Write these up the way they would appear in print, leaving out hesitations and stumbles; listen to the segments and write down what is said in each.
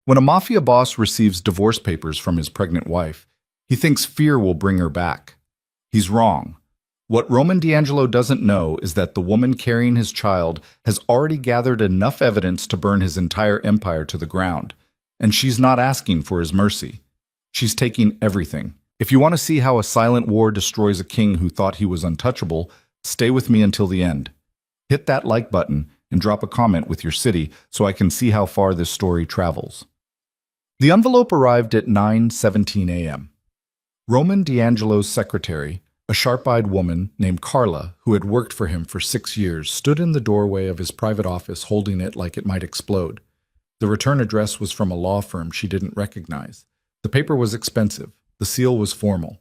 When a mafia boss receives divorce papers from his pregnant wife, he thinks fear will bring her back. He's wrong. What Roman D'Angelo doesn't know is that the woman carrying his child has already gathered enough evidence to burn his entire empire to the ground, and she's not asking for his mercy. She's taking everything. If you want to see how a silent war destroys a king who thought he was untouchable, stay with me until the end. Hit that like button and drop a comment with your city so I can see how far this story travels. The envelope arrived at 9:17 a.m. Roman D'Angelo's secretary, a sharp-eyed woman named Carla, who had worked for him for 6 years, stood in the doorway of his private office holding it like it might explode. The return address was from a law firm she didn't recognize. The paper was expensive. The seal was formal.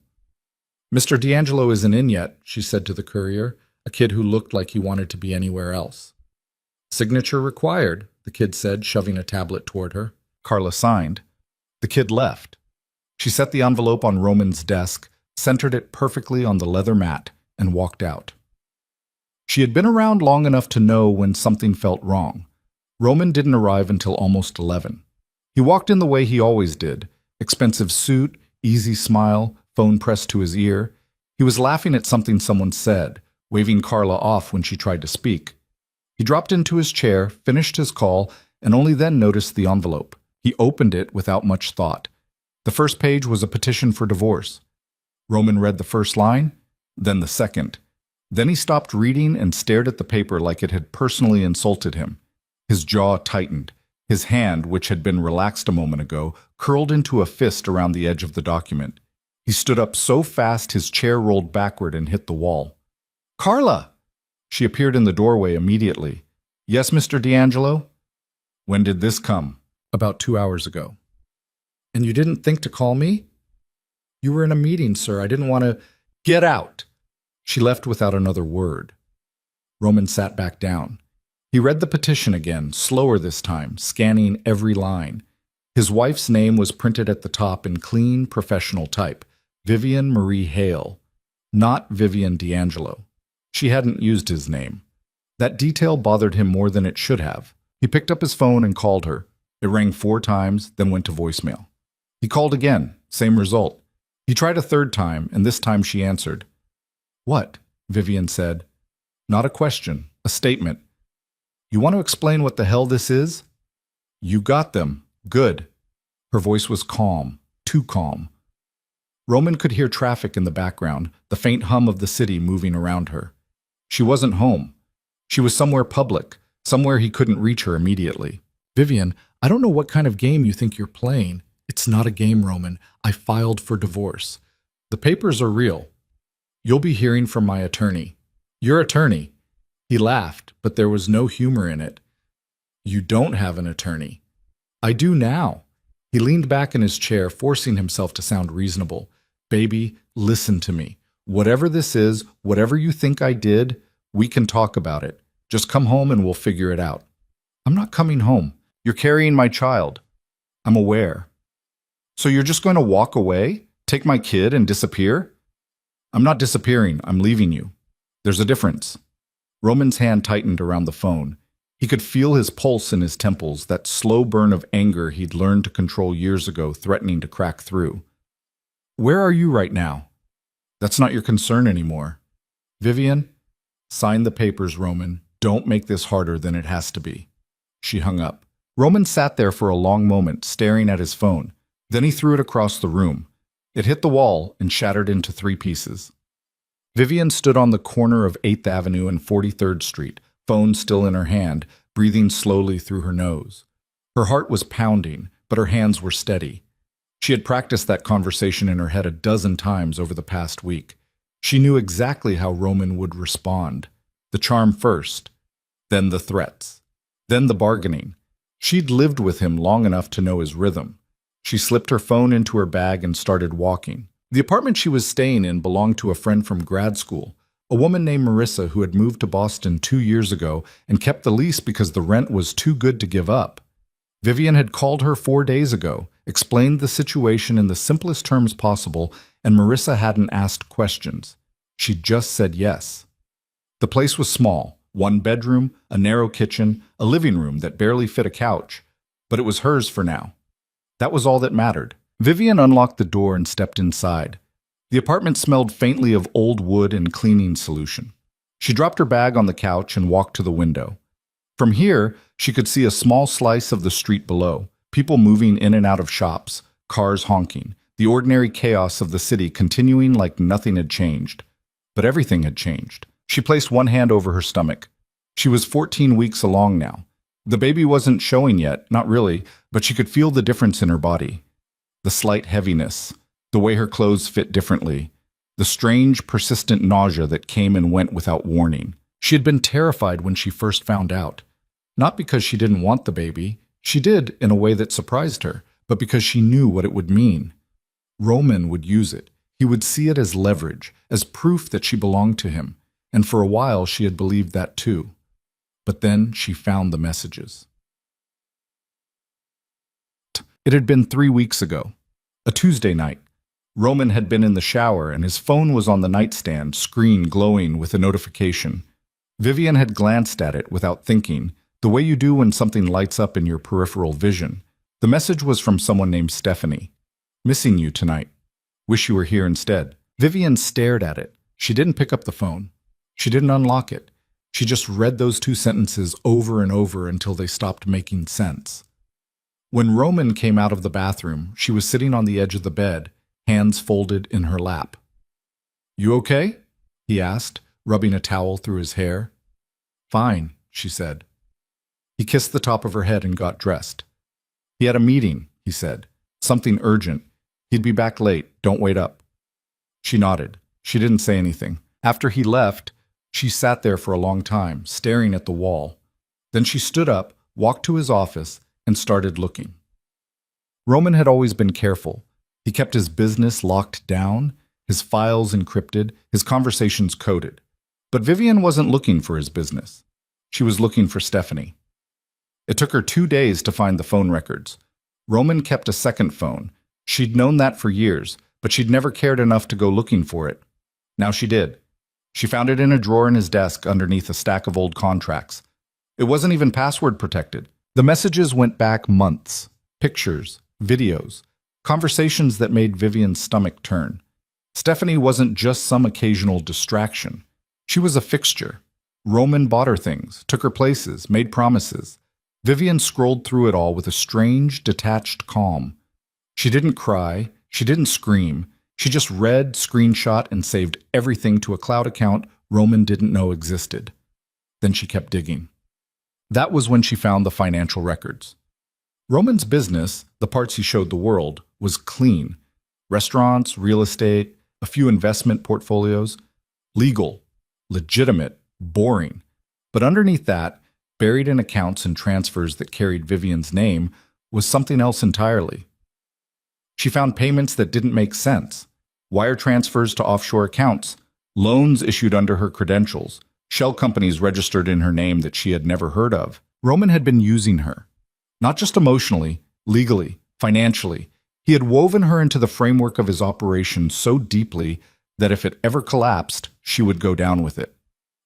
"Mr. D'Angelo isn't in yet," she said to the courier, a kid who looked like he wanted to be anywhere else. "Signature required," the kid said, shoving a tablet toward her. Carla signed. The kid left. She set the envelope on Roman's desk, centered it perfectly on the leather mat, and walked out. She had been around long enough to know when something felt wrong. Roman didn't arrive until almost 11. He walked in the way he always did, expensive suit, easy smile, phone pressed to his ear. He was laughing at something someone said, waving Carla off when she tried to speak. He dropped into his chair, finished his call, and only then noticed the envelope. He opened it without much thought. The first page was a petition for divorce. Roman read the first line, then the second. Then he stopped reading and stared at the paper like it had personally insulted him. His jaw tightened. His hand, which had been relaxed a moment ago, curled into a fist around the edge of the document. He stood up so fast his chair rolled backward and hit the wall. "Carla!" She appeared in the doorway immediately. "Yes, Mr. D'Angelo?" "When did this come?" "About 2 hours ago." "And you didn't think to call me?" "You were in a meeting, sir. I didn't want to—" "Get out!" She left without another word. Roman sat back down. He read the petition again, slower this time, scanning every line. His wife's name was printed at the top in clean, professional type. Vivian Marie Hale. Not Vivian D'Angelo. She hadn't used his name. That detail bothered him more than it should have. He picked up his phone and called her. It rang 4 times, then went to voicemail. He called again, same result. He tried a third time, and this time she answered. "What?" Vivian said. "Not a question, a statement." "You want to explain what the hell this is?" "You got them. Good." Her voice was calm, too calm. Roman could hear traffic in the background, the faint hum of the city moving around her. She wasn't home. She was somewhere public, somewhere he couldn't reach her immediately. "Vivian, I don't know what kind of game you think you're playing. It's not a game, Roman. I filed for divorce. The papers are real. You'll be hearing from my attorney." "Your attorney?" He laughed, but there was no humor in it. "You don't have an attorney." "I do now." He leaned back in his chair, forcing himself to sound reasonable. "Baby, listen to me. Whatever this is, whatever you think I did, we can talk about it. Just come home and we'll figure it out." "I'm not coming home. You're carrying my child." "I'm aware." "So you're just going to walk away? Take my kid and disappear?" "I'm not disappearing. I'm leaving you. There's a difference." Roman's hand tightened around the phone. He could feel his pulse in his temples, that slow burn of anger he'd learned to control years ago, threatening to crack through. "Where are you right now?" "That's not your concern anymore." "Vivian, sign the papers, Roman. Don't make this harder than it has to be." She hung up. Roman sat there for a long moment, staring at his phone. Then he threw it across the room. It hit the wall and shattered into 3 pieces. Vivian stood on the corner of 8th Avenue and 43rd Street, phone still in her hand, breathing slowly through her nose. Her heart was pounding, but her hands were steady. She had practiced that conversation in her head a dozen times over the past week. She knew exactly how Roman would respond. The charm first, then the threats, then the bargaining. She'd lived with him long enough to know his rhythm. She slipped her phone into her bag and started walking. The apartment she was staying in belonged to a friend from grad school, a woman named Marissa who had moved to Boston 2 years ago and kept the lease because the rent was too good to give up. Vivian had called her 4 days ago, explained the situation in the simplest terms possible, and Marissa hadn't asked questions. She'd just said yes. The place was small, 1 bedroom, a narrow kitchen, a living room that barely fit a couch, but it was hers for now. That was all that mattered. Vivian unlocked the door and stepped inside. The apartment smelled faintly of old wood and cleaning solution. She dropped her bag on the couch and walked to the window. From here, she could see a small slice of the street below, people moving in and out of shops, cars honking, the ordinary chaos of the city continuing like nothing had changed. But everything had changed. She placed one hand over her stomach. She was 14 weeks along now. The baby wasn't showing yet, not really, but she could feel the difference in her body. The slight heaviness, the way her clothes fit differently, the strange, persistent nausea that came and went without warning. She had been terrified when she first found out. Not because she didn't want the baby, she did in a way that surprised her, but because she knew what it would mean. Roman would use it. He would see it as leverage, as proof that she belonged to him, and for a while she had believed that too. But then she found the messages. It had been 3 weeks ago, a Tuesday night. Roman had been in the shower and his phone was on the nightstand, screen glowing with a notification. Vivian had glanced at it without thinking, the way you do when something lights up in your peripheral vision. The message was from someone named Stephanie. Missing you tonight. Wish you were here instead. Vivian stared at it. She didn't pick up the phone. She didn't unlock it. She just read those 2 sentences over and over until they stopped making sense. When Roman came out of the bathroom, she was sitting on the edge of the bed, hands folded in her lap. "You okay?" he asked, rubbing a towel through his hair. "Fine," she said. He kissed the top of her head and got dressed. "He had a meeting," he said. "Something urgent. He'd be back late. Don't wait up." She nodded. She didn't say anything. After he left, she sat there for a long time, staring at the wall. Then she stood up, walked to his office, and started looking. Roman had always been careful. He kept his business locked down, his files encrypted, his conversations coded. But Vivian wasn't looking for his business. She was looking for Stephanie. It took her 2 days to find the phone records. Roman kept a second phone. She'd known that for years, but she'd never cared enough to go looking for it. Now she did. She found it in a drawer in his desk underneath a stack of old contracts. It wasn't even password protected. The messages went back months. Pictures, videos, conversations that made Vivian's stomach turn. Stephanie wasn't just some occasional distraction. She was a fixture. Roman bought her things, took her places, made promises. Vivian scrolled through it all with a strange, detached calm. She didn't cry. She didn't scream. She just read, screenshot, and saved everything to a cloud account Roman didn't know existed. Then she kept digging. That was when she found the financial records. Roman's business, the parts he showed the world, was clean. Restaurants, real estate, a few investment portfolios. Legal, legitimate, boring. But underneath that, buried in accounts and transfers that carried Vivian's name, was something else entirely. She found payments that didn't make sense. Wire transfers to offshore accounts, loans issued under her credentials, shell companies registered in her name that she had never heard of. Roman had been using her. Not just emotionally, legally, financially. He had woven her into the framework of his operation so deeply that if it ever collapsed, she would go down with it.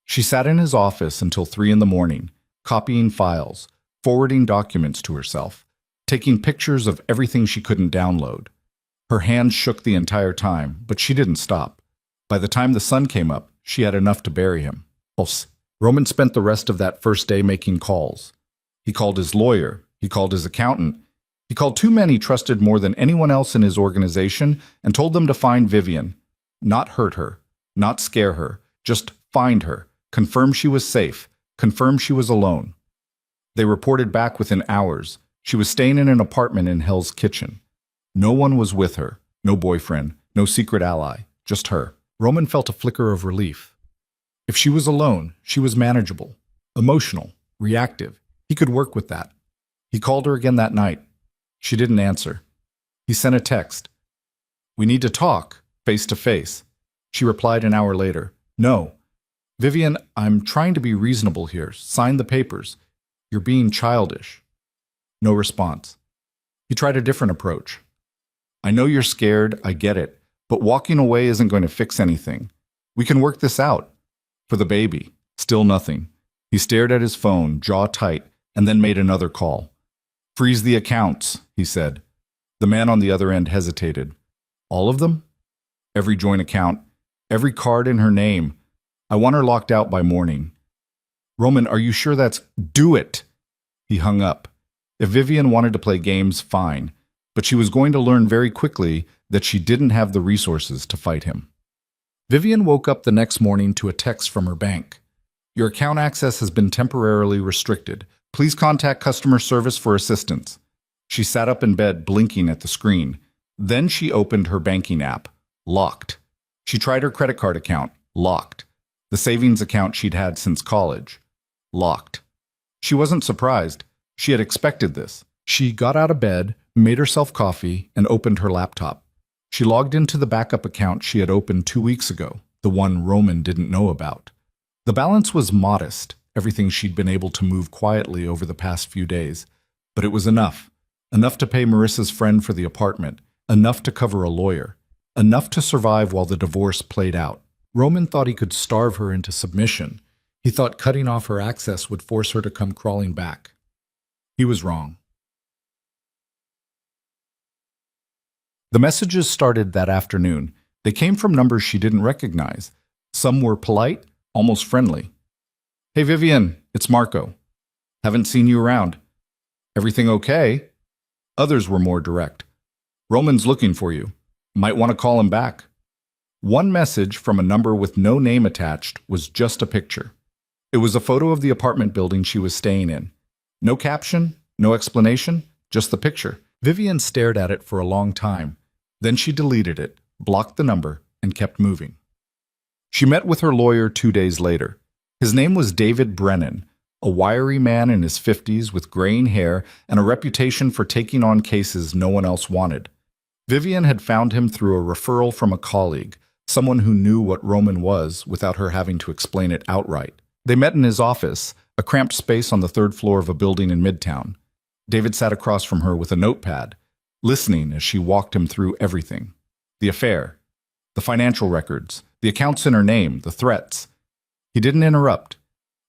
She sat in his office until 3 a.m, copying files, forwarding documents to herself, taking pictures of everything she couldn't download. Her hands shook the entire time, but she didn't stop. By the time the sun came up, she had enough to bury him. Roman spent the rest of that first day making calls. He called his lawyer. He called his accountant. He called 2 men he trusted more than anyone else in his organization and told them to find Vivian. Not hurt her, not scare her, just find her, confirm she was safe, confirm she was alone. They reported back within hours. She was staying in an apartment in Hell's Kitchen. No one was with her, no boyfriend, no secret ally, just her. Roman felt a flicker of relief. If she was alone, she was manageable, emotional, reactive. He could work with that. He called her again that night. She didn't answer. He sent a text. "We need to talk, face to face." She replied an hour later. "No. Vivian, I'm trying to be reasonable here. Sign the papers. You're being childish." No response. He tried a different approach. "I know you're scared, I get it, but walking away isn't going to fix anything. We can work this out." For the baby, still nothing. He stared at his phone, jaw tight, and then made another call. "Freeze the accounts," he said. The man on the other end hesitated. All of them? Every joint account, every card in her name. I want her locked out by morning. Roman, are you sure that's— Do it! He hung up. If Vivian wanted to play games, fine, but she was going to learn very quickly that she didn't have the resources to fight him. Vivian woke up the next morning to a text from her bank. Your account access has been temporarily restricted. Please contact customer service for assistance. She sat up in bed, blinking at the screen. Then she opened her banking app. Locked. She tried her credit card account. Locked. The savings account she'd had since college. Locked. She wasn't surprised. She had expected this. She got out of bed, made herself coffee, and opened her laptop. She logged into the backup account she had opened 2 weeks ago, the one Roman didn't know about. The balance was modest, everything she'd been able to move quietly over the past few days. But it was enough. Enough to pay Marissa's friend for the apartment, enough to cover a lawyer, enough to survive while the divorce played out. Roman thought he could starve her into submission. He thought cutting off her access would force her to come crawling back. He was wrong. The messages started that afternoon. They came from numbers she didn't recognize. Some were polite, almost friendly. Hey Vivian, it's Marco. Haven't seen you around. Everything okay? Others were more direct. Roman's looking for you. Might want to call him back. One message from a number with no name attached was just a picture. It was a photo of the apartment building she was staying in. No caption, no explanation, just the picture. Vivian stared at it for a long time. Then she deleted it, blocked the number, and kept moving. She met with her lawyer 2 days later. His name was David Brennan, a wiry man in his 50s with graying hair and a reputation for taking on cases no one else wanted. Vivian had found him through a referral from a colleague, someone who knew what Roman was without her having to explain it outright. They met in his office, a cramped space on the 3rd floor of a building in Midtown. David sat across from her with a notepad, listening as she walked him through everything. The affair, the financial records, the accounts in her name, the threats. He didn't interrupt.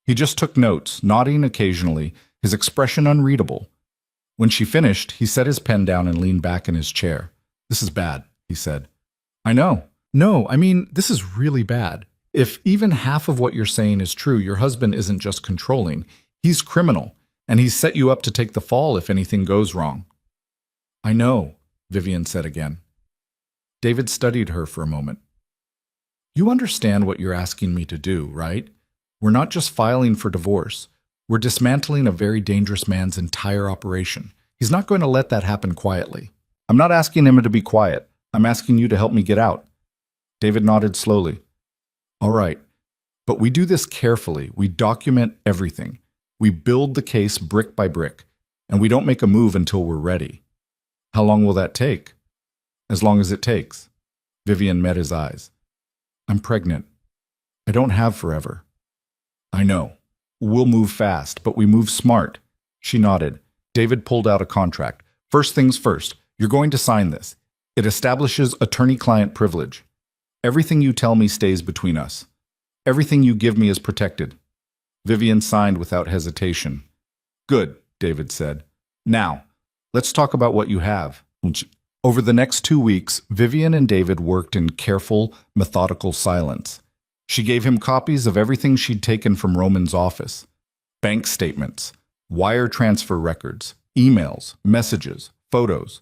He just took notes, nodding occasionally, his expression unreadable. When she finished, he set his pen down and leaned back in his chair. This is bad, he said. I know. No, I mean, this is really bad. If even half of what you're saying is true, your husband isn't just controlling. He's criminal, and he's set you up to take the fall if anything goes wrong. I know, Vivian said again. David studied her for a moment. You understand what you're asking me to do, right? We're not just filing for divorce. We're dismantling a very dangerous man's entire operation. He's not going to let that happen quietly. I'm not asking him to be quiet. I'm asking you to help me get out. David nodded slowly. All right, but we do this carefully. We document everything. We build the case brick by brick, and we don't make a move until we're ready. How long will that take? As long as it takes. Vivian met his eyes. I'm pregnant. I don't have forever. I know. We'll move fast, but we move smart. She nodded. David pulled out a contract. First things first, you're going to sign this. It establishes attorney-client privilege. Everything you tell me stays between us. Everything you give me is protected. Vivian signed without hesitation. Good, David said. Now, let's talk about what you have. Over the next 2 weeks, Vivian and David worked in careful, methodical silence. She gave him copies of everything she'd taken from Roman's office. Bank statements, wire transfer records, emails, messages, photos.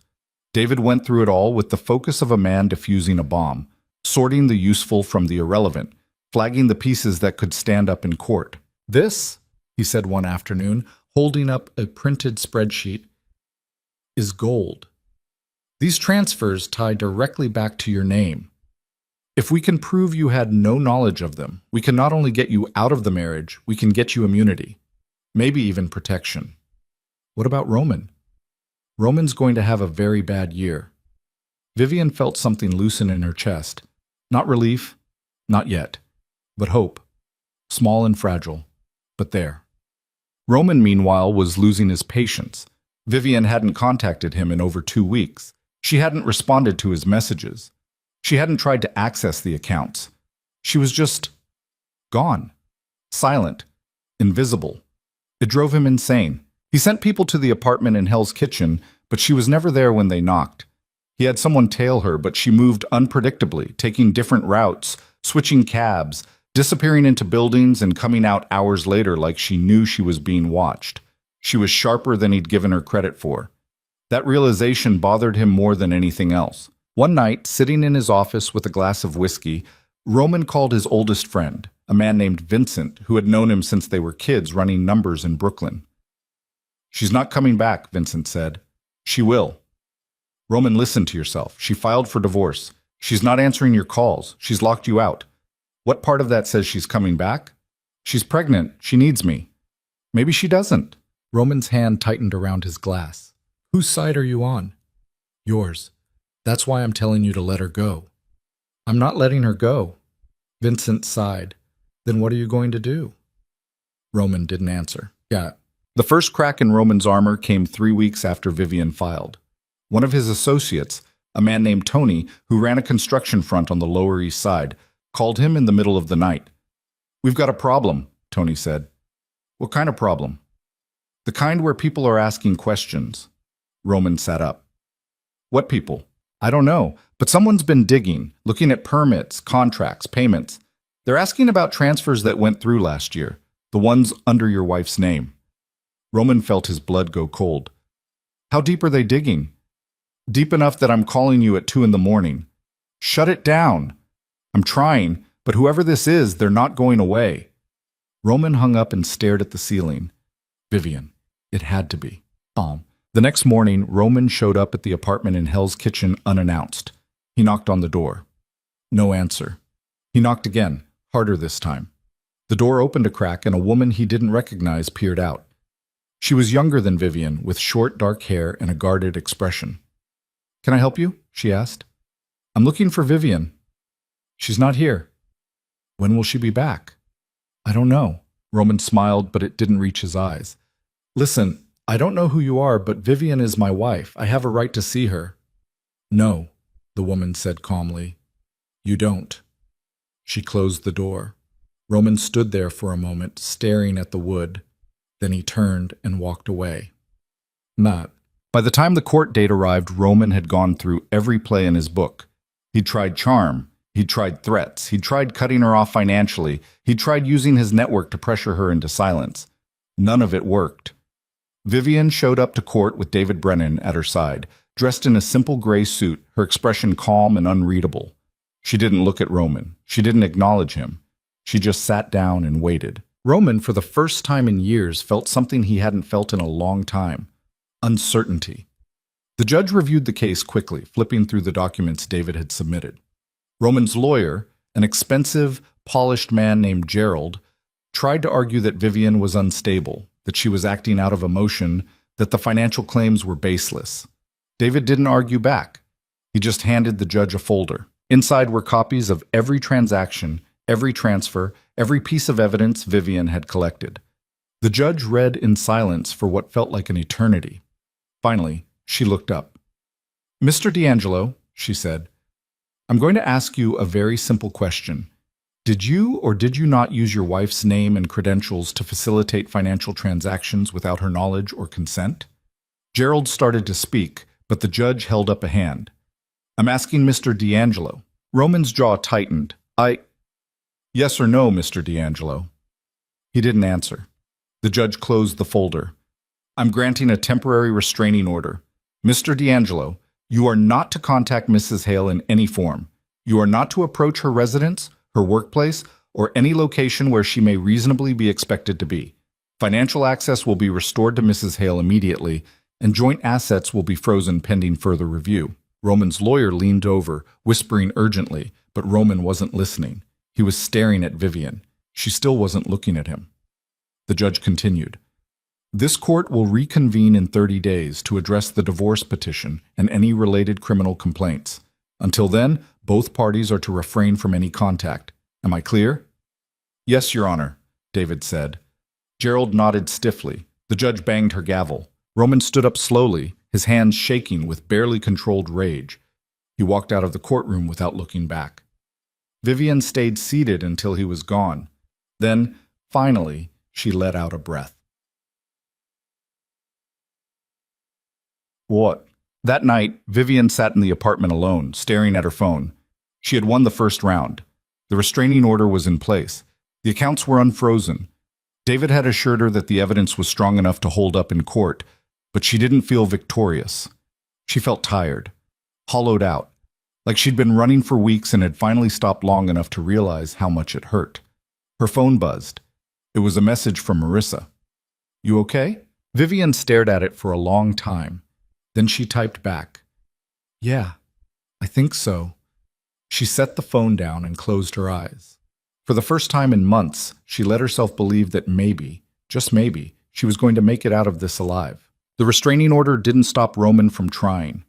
David went through it all with the focus of a man defusing a bomb, sorting the useful from the irrelevant, flagging the pieces that could stand up in court. This, he said one afternoon, holding up a printed spreadsheet, is gold. These transfers tie directly back to your name. If we can prove you had no knowledge of them, we can not only get you out of the marriage, we can get you immunity, maybe even protection. What about Roman? Roman's going to have a very bad year. Vivian felt something loosen in her chest. Not relief, not yet, but hope. Small and fragile, but there. Roman, meanwhile, was losing his patience. Vivian hadn't contacted him in over 2 weeks. She hadn't responded to his messages. She hadn't tried to access the accounts. She was just gone. Silent. Invisible. It drove him insane. He sent people to the apartment in Hell's Kitchen, but she was never there when they knocked. He had someone tail her, but she moved unpredictably, taking different routes, switching cabs, disappearing into buildings and coming out hours later like she knew she was being watched. She was sharper than he'd given her credit for. That realization bothered him more than anything else. One night, sitting in his office with a glass of whiskey, Roman called his oldest friend, a man named Vincent, who had known him since they were kids running numbers in Brooklyn. "She's not coming back," Vincent said. "She will." "Roman, listen to yourself. She filed for divorce. She's not answering your calls. She's locked you out. What part of that says she's coming back? She's pregnant. She needs me." "Maybe she doesn't." Roman's hand tightened around his glass. "Whose side are you on?" "Yours. That's why I'm telling you to let her go." "I'm not letting her go." Vincent sighed. "Then what are you going to do?" Roman didn't answer. "Yeah." The first crack in Roman's armor came 3 weeks after Vivian filed. One of his associates, a man named Tony, who ran a construction front on the Lower East Side, called him in the middle of the night. "We've got a problem," Tony said. "What kind of problem?" "The kind where people are asking questions." Roman sat up. "What people?" "I don't know, but someone's been digging, looking at permits, contracts, payments. They're asking about transfers that went through last year, the ones under your wife's name." Roman felt his blood go cold. "How deep are they digging?" "Deep enough that I'm calling you at 2 in the morning. Shut it down." "I'm trying, but whoever this is, they're not going away." Roman hung up and stared at the ceiling. Vivian. It had to be. Balm. The next morning, Roman showed up at the apartment in Hell's Kitchen unannounced. He knocked on the door. No answer. He knocked again, harder this time. The door opened a crack and a woman he didn't recognize peered out. She was younger than Vivian, with short dark hair and a guarded expression. "Can I help you?" she asked. "I'm looking for Vivian." "She's not here." "When will she be back?" "I don't know." Roman smiled, but it didn't reach his eyes. "Listen, I don't know who you are, but Vivian is my wife. I have a right to see her." "No," the woman said calmly. "You don't." She closed the door. Roman stood there for a moment, staring at the wood. Then he turned and walked away. Not. By the time the court date arrived, Roman had gone through every play in his book. He'd tried charm. He'd tried threats. He'd tried cutting her off financially. He'd tried using his network to pressure her into silence. None of it worked. Vivian showed up to court with David Brennan at her side, dressed in a simple gray suit, her expression calm and unreadable. She didn't look at Roman. She didn't acknowledge him. She just sat down and waited. Roman, for the first time in years, felt something he hadn't felt in a long time. Uncertainty. The judge reviewed the case quickly, flipping through the documents David had submitted. Roman's lawyer, an expensive, polished man named Gerald, tried to argue that Vivian was unstable, that she was acting out of emotion, that the financial claims were baseless. David didn't argue back. He just handed the judge a folder. Inside were copies of every transaction, every transfer, every piece of evidence Vivian had collected. The judge read in silence for what felt like an eternity. Finally, she looked up. "Mr. D'Angelo," she said, "I'm going to ask you a very simple question. Did you or did you not use your wife's name and credentials to facilitate financial transactions without her knowledge or consent?" Gerald started to speak, but the judge held up a hand. "I'm asking Mr. D'Angelo." Roman's jaw tightened. Yes or no, Mr. D'Angelo?" He didn't answer. The judge closed the folder. "I'm granting a temporary restraining order. Mr. D'Angelo, you are not to contact Mrs. Hale in any form. You are not to approach her residence, her workplace, or any location where she may reasonably be expected to be. Financial access will be restored to Mrs. Hale immediately, and joint assets will be frozen pending further review." Roman's lawyer leaned over, whispering urgently, but Roman wasn't listening. He was staring at Vivian. She still wasn't looking at him. The judge continued. "This court will reconvene in 30 days to address the divorce petition and any related criminal complaints. Until then, both parties are to refrain from any contact. Am I clear?" "Yes, Your Honor," David said. Gerald nodded stiffly. The judge banged her gavel. Roman stood up slowly, his hands shaking with barely controlled rage. He walked out of the courtroom without looking back. Vivian stayed seated until he was gone. Then, finally, she let out a breath. What? That night, Vivian sat in the apartment alone, staring at her phone. She had won the first round. The restraining order was in place. The accounts were unfrozen. David had assured her that the evidence was strong enough to hold up in court, but she didn't feel victorious. She felt tired, hollowed out, like she'd been running for weeks and had finally stopped long enough to realize how much it hurt. Her phone buzzed. It was a message from Marissa. "You okay?" Vivian stared at it for a long time. Then she typed back, "Yeah, I think so." She set the phone down and closed her eyes. For the first time in months, she let herself believe that maybe, just maybe, she was going to make it out of this alive. The restraining order didn't stop Roman from trying.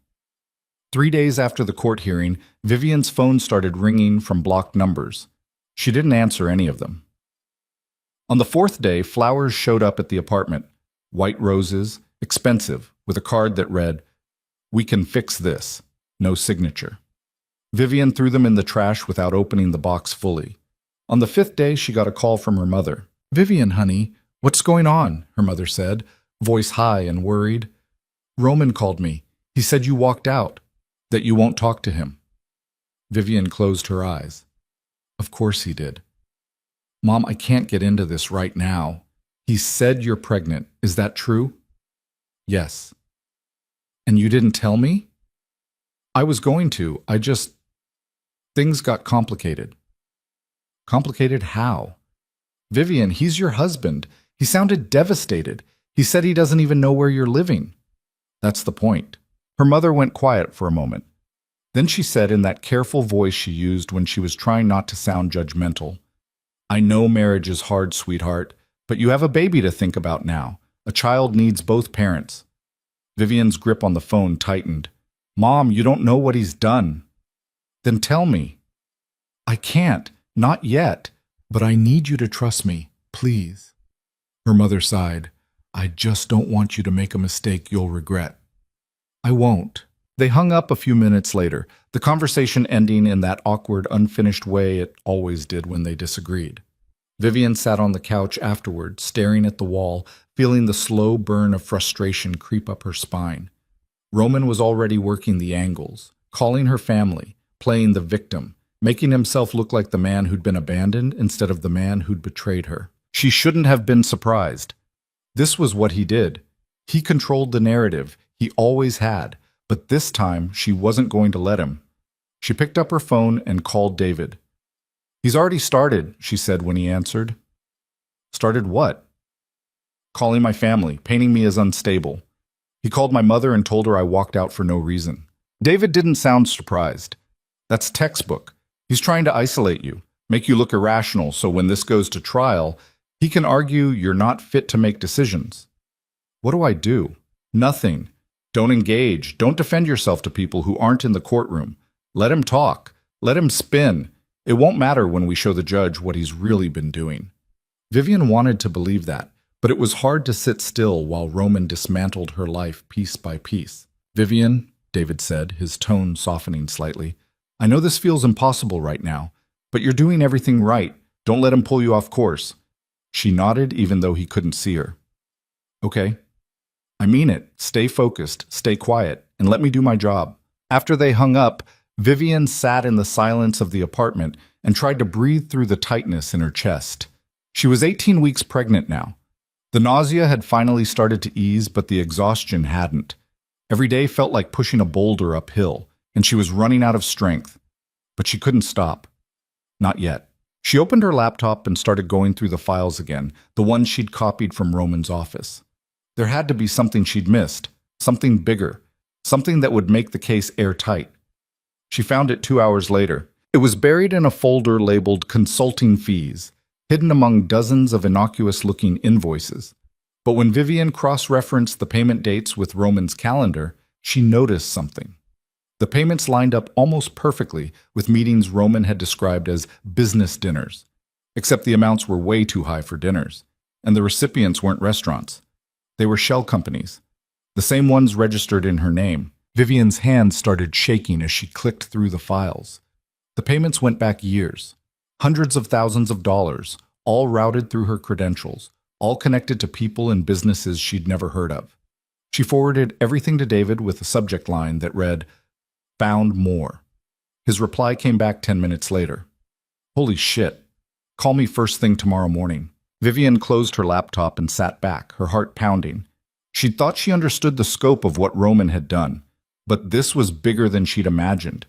3 days after the court hearing, Vivian's phone started ringing from blocked numbers. She didn't answer any of them. On the fourth day, flowers showed up at the apartment. White roses, expensive, with a card that read, "We can fix this," no signature. Vivian threw them in the trash without opening the box fully. On the fifth day, she got a call from her mother. "Vivian, honey, what's going on?" her mother said, voice high and worried. "Roman called me. He said you walked out, that you won't talk to him." Vivian closed her eyes. "Of course he did." "Mom, I can't get into this right now. He said you're pregnant. Is that true?" "Yes." "And you didn't tell me?" "I was going to. Things got complicated." "Complicated how?" "Vivian, he's your husband. He sounded devastated. He said he doesn't even know where you're living." "That's the point." Her mother went quiet for a moment. Then she said in that careful voice she used when she was trying not to sound judgmental, "I know marriage is hard, sweetheart, but you have a baby to think about now. A child needs both parents." Vivian's grip on the phone tightened. "Mom, you don't know what he's done." "Then tell me." "I can't. Not yet. But I need you to trust me, please." Her mother sighed. "I just don't want you to make a mistake you'll regret." "I won't." They hung up a few minutes later, the conversation ending in that awkward, unfinished way it always did when they disagreed. Vivian sat on the couch afterward, staring at the wall, feeling the slow burn of frustration creep up her spine. Roman was already working the angles, calling her family, playing the victim, making himself look like the man who'd been abandoned instead of the man who'd betrayed her. She shouldn't have been surprised. This was what he did. He controlled the narrative. He always had. But this time, she wasn't going to let him. She picked up her phone and called David. "He's already started," she said when he answered. "Started what?" "Calling my family, painting me as unstable. He called my mother and told her I walked out for no reason." David didn't sound surprised. "That's textbook. He's trying to isolate you, make you look irrational, so when this goes to trial, he can argue you're not fit to make decisions." "What do I do?" "Nothing. Don't engage. Don't defend yourself to people who aren't in the courtroom. Let him talk. Let him spin. It won't matter when we show the judge what he's really been doing." Vivian wanted to believe that, but it was hard to sit still while Roman dismantled her life piece by piece. "Vivian," David said, his tone softening slightly, "I know this feels impossible right now, but you're doing everything right. Don't let him pull you off course." She nodded even though he couldn't see her. "Okay. I mean it. Stay focused, stay quiet, and let me do my job." After they hung up, Vivian sat in the silence of the apartment and tried to breathe through the tightness in her chest. She was 18 weeks pregnant now. The nausea had finally started to ease, but the exhaustion hadn't. Every day felt like pushing a boulder uphill, and she was running out of strength. But she couldn't stop. Not yet. She opened her laptop and started going through the files again, the ones she'd copied from Roman's office. There had to be something she'd missed, something bigger, something that would make the case airtight. She found it 2 hours later. It was buried in a folder labeled Consulting Fees, hidden among dozens of innocuous-looking invoices. But when Vivian cross-referenced the payment dates with Roman's calendar, she noticed something. The payments lined up almost perfectly with meetings Roman had described as business dinners, except the amounts were way too high for dinners, and the recipients weren't restaurants. They were shell companies, the same ones registered in her name. Vivian's hands started shaking as she clicked through the files. The payments went back years, hundreds of thousands of dollars, all routed through her credentials, all connected to people and businesses she'd never heard of. She forwarded everything to David with a subject line that read, "Found more." His reply came back 10 minutes later. "Holy shit. Call me first thing tomorrow morning." Vivian closed her laptop and sat back, her heart pounding. She'd thought she understood the scope of what Roman had done, but this was bigger than she'd imagined.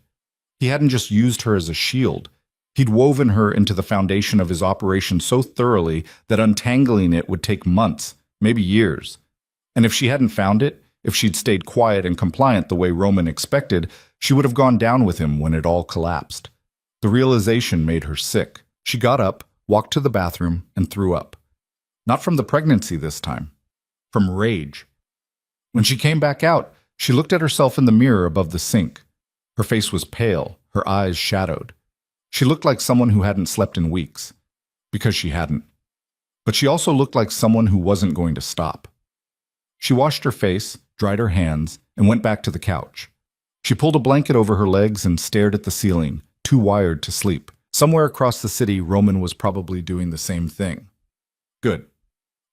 He hadn't just used her as a shield. He'd woven her into the foundation of his operation so thoroughly that untangling it would take months, maybe years. And if she hadn't found it, if she'd stayed quiet and compliant the way Roman expected, she would have gone down with him when it all collapsed. The realization made her sick. She got up, walked to the bathroom, and threw up. Not from the pregnancy this time. From rage. When she came back out, she looked at herself in the mirror above the sink. Her face was pale, her eyes shadowed. She looked like someone who hadn't slept in weeks. Because she hadn't. But she also looked like someone who wasn't going to stop. She washed her face, dried her hands, and went back to the couch. She pulled a blanket over her legs and stared at the ceiling, too wired to sleep. Somewhere across the city, Roman was probably doing the same thing. Good.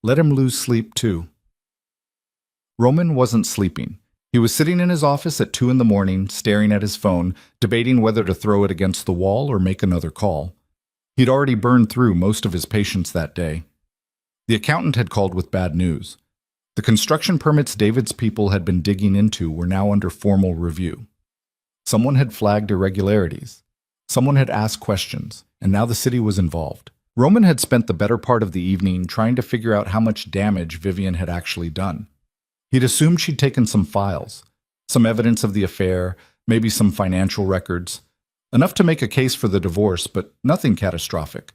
Let him lose sleep too. Roman wasn't sleeping. He was sitting in his office at 2 a.m, staring at his phone, debating whether to throw it against the wall or make another call. He'd already burned through most of his patients that day. The accountant had called with bad news. The construction permits David's people had been digging into were now under formal review. Someone had flagged irregularities. Someone had asked questions, and now the city was involved. Roman had spent the better part of the evening trying to figure out how much damage Vivian had actually done. He'd assumed she'd taken some files, some evidence of the affair, maybe some financial records. Enough to make a case for the divorce, but nothing catastrophic.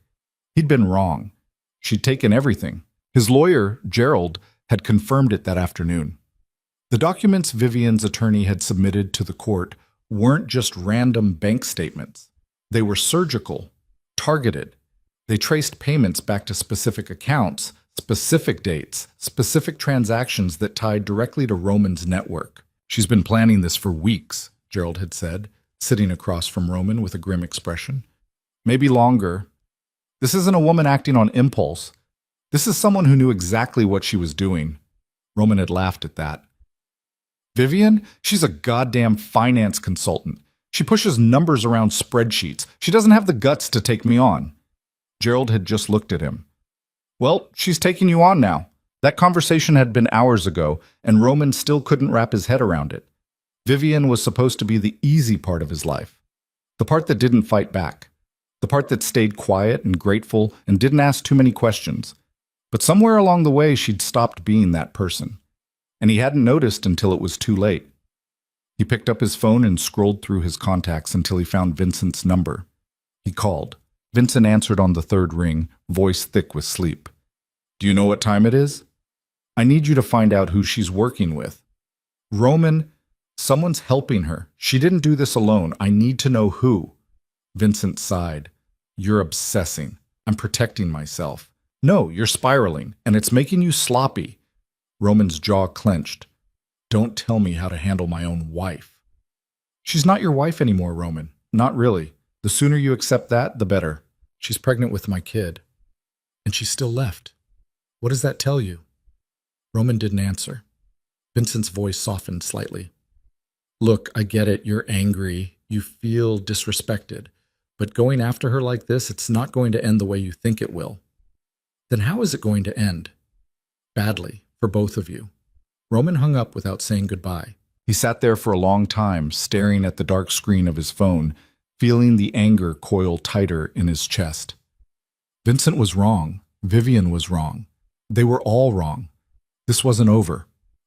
He'd been wrong. She'd taken everything. His lawyer, Gerald, had confirmed it that afternoon. The documents Vivian's attorney had submitted to the court weren't just random bank statements. They were surgical, targeted. They traced payments back to specific accounts, specific dates, specific transactions that tied directly to Roman's network. "She's been planning this for weeks," Gerald had said, sitting across from Roman with a grim expression. "Maybe longer. This isn't a woman acting on impulse. This is someone who knew exactly what she was doing." Roman had laughed at that. "Vivian? She's a goddamn finance consultant. She pushes numbers around spreadsheets. She doesn't have the guts to take me on." Gerald had just looked at him. "Well, she's taking you on now." That conversation had been hours ago, and Roman still couldn't wrap his head around it. Vivian was supposed to be the easy part of his life. The part that didn't fight back. The part that stayed quiet and grateful and didn't ask too many questions. But somewhere along the way, she'd stopped being that person. And he hadn't noticed until it was too late. He picked up his phone and scrolled through his contacts until he found Vincent's number. He called. Vincent answered on the third ring, voice thick with sleep. "Do you know what time it is? I need you to find out who she's working with." "Roman, someone's helping her. She didn't do this alone. I need to know who." Vincent sighed. "You're obsessing. I'm protecting myself." "No, you're spiraling, and it's making you sloppy." Roman's jaw clenched. "Don't tell me how to handle my own wife." "She's not your wife anymore, Roman. Not really. The sooner you accept that, the better. She's pregnant with my kid. And she's still left. What does that tell you?" Roman didn't answer. Vincent's voice softened slightly. "Look, I get it. You're angry. You feel disrespected. But going after her like this, it's not going to end the way you think it will." "Then how is it going to end?" "Badly, for both of you." Roman hung up without saying goodbye. He sat there for a long time, staring at the dark screen of his phone, feeling the anger coil tighter in his chest. Vincent was wrong. Vivian was wrong. They were all wrong. This wasn't over.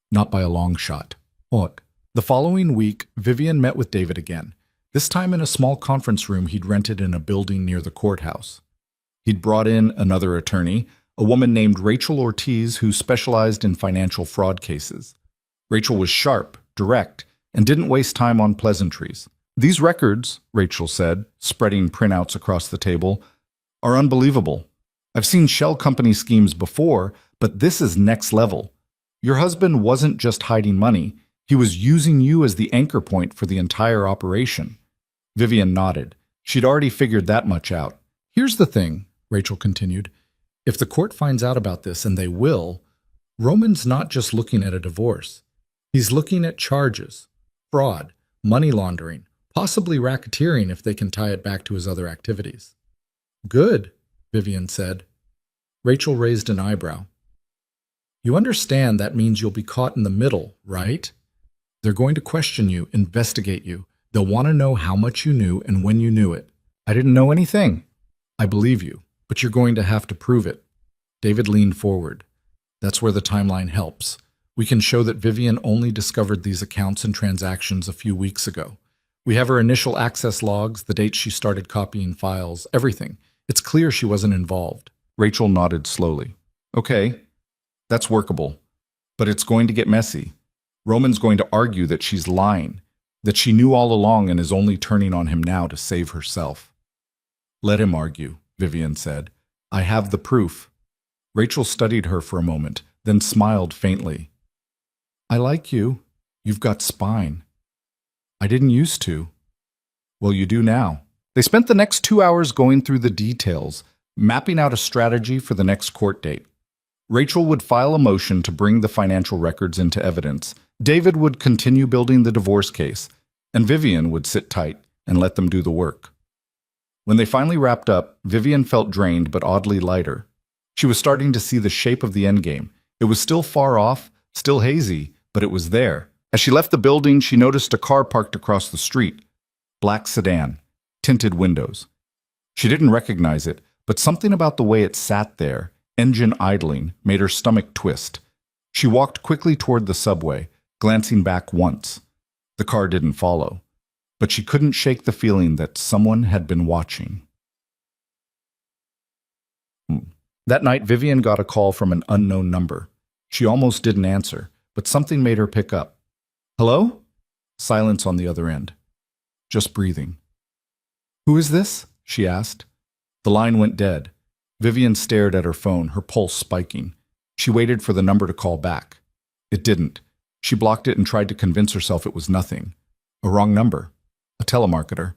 Not by a long shot. Look. The following week, Vivian met with David again, this time in a small conference room he'd rented in a building near the courthouse. He'd brought in another attorney, a woman named Rachel Ortiz who specialized in financial fraud cases. Rachel was sharp, direct, and didn't waste time on pleasantries. "These records," Rachel said, spreading printouts across the table, "are unbelievable. I've seen shell company schemes before, but this is next level. Your husband wasn't just hiding money. He was using you as the anchor point for the entire operation." Vivian nodded. She'd already figured that much out. "Here's the thing," Rachel continued. "If the court finds out about this, and they will, Roman's not just looking at a divorce. He's looking at charges, fraud, money laundering, possibly racketeering if they can tie it back to his other activities. Good, Vivian said. Rachel raised an eyebrow. You understand that means you'll be caught in the middle, right? They're going to question you, investigate you. They'll want to know how much you knew and when you knew it. I didn't know anything. I believe you, but you're going to have to prove it. David leaned forward. That's where the timeline helps. We can show that Vivian only discovered these accounts and transactions a few weeks ago. We have her initial access logs, the date she started copying files, everything. It's clear she wasn't involved. Rachel nodded slowly. Okay, that's workable. But it's going to get messy. Roman's going to argue that she's lying, that she knew all along and is only turning on him now to save herself. Let him argue, Vivian said. I have the proof. Rachel studied her for a moment, then smiled faintly. I like you. You've got spine. I didn't used to. Well, you do now. They spent the next 2 hours going through the details, mapping out a strategy for the next court date. Rachel would file a motion to bring the financial records into evidence. David would continue building the divorce case, and Vivian would sit tight and let them do the work. When they finally wrapped up, Vivian felt drained but oddly lighter. She was starting to see the shape of the endgame. It was still far off, still hazy, but it was there. As she left the building, she noticed a car parked across the street. Black sedan, tinted windows. She didn't recognize it, but something about the way it sat there, engine idling, made her stomach twist. She walked quickly toward the subway, glancing back once. The car didn't follow, but she couldn't shake the feeling that someone had been watching. That night, Vivian got a call from an unknown number. She almost didn't answer, but something made her pick up. Hello? Silence on the other end. Just breathing. Who is this? She asked. The line went dead. Vivian stared at her phone, her pulse spiking. She waited for the number to call back. It didn't. She blocked it and tried to convince herself it was nothing. A wrong number. A telemarketer.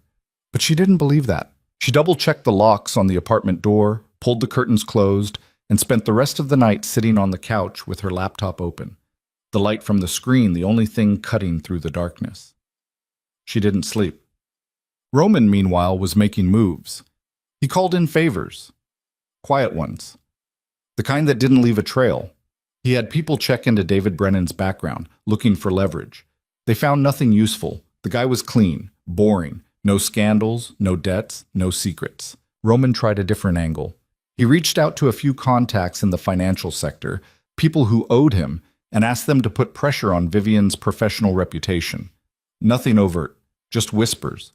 But she didn't believe that. She double-checked the locks on the apartment door, pulled the curtains closed, and spent the rest of the night sitting on the couch with her laptop open. The light from the screen, the only thing cutting through the darkness. She didn't sleep. Roman, meanwhile, was making moves. He called in favors. Quiet ones. The kind that didn't leave a trail. He had people check into David Brennan's background, looking for leverage. They found nothing useful. The guy was clean, boring. No scandals, no debts, no secrets. Roman tried a different angle. He reached out to a few contacts in the financial sector, people who owed him, and asked them to put pressure on Vivian's professional reputation. Nothing overt, just whispers,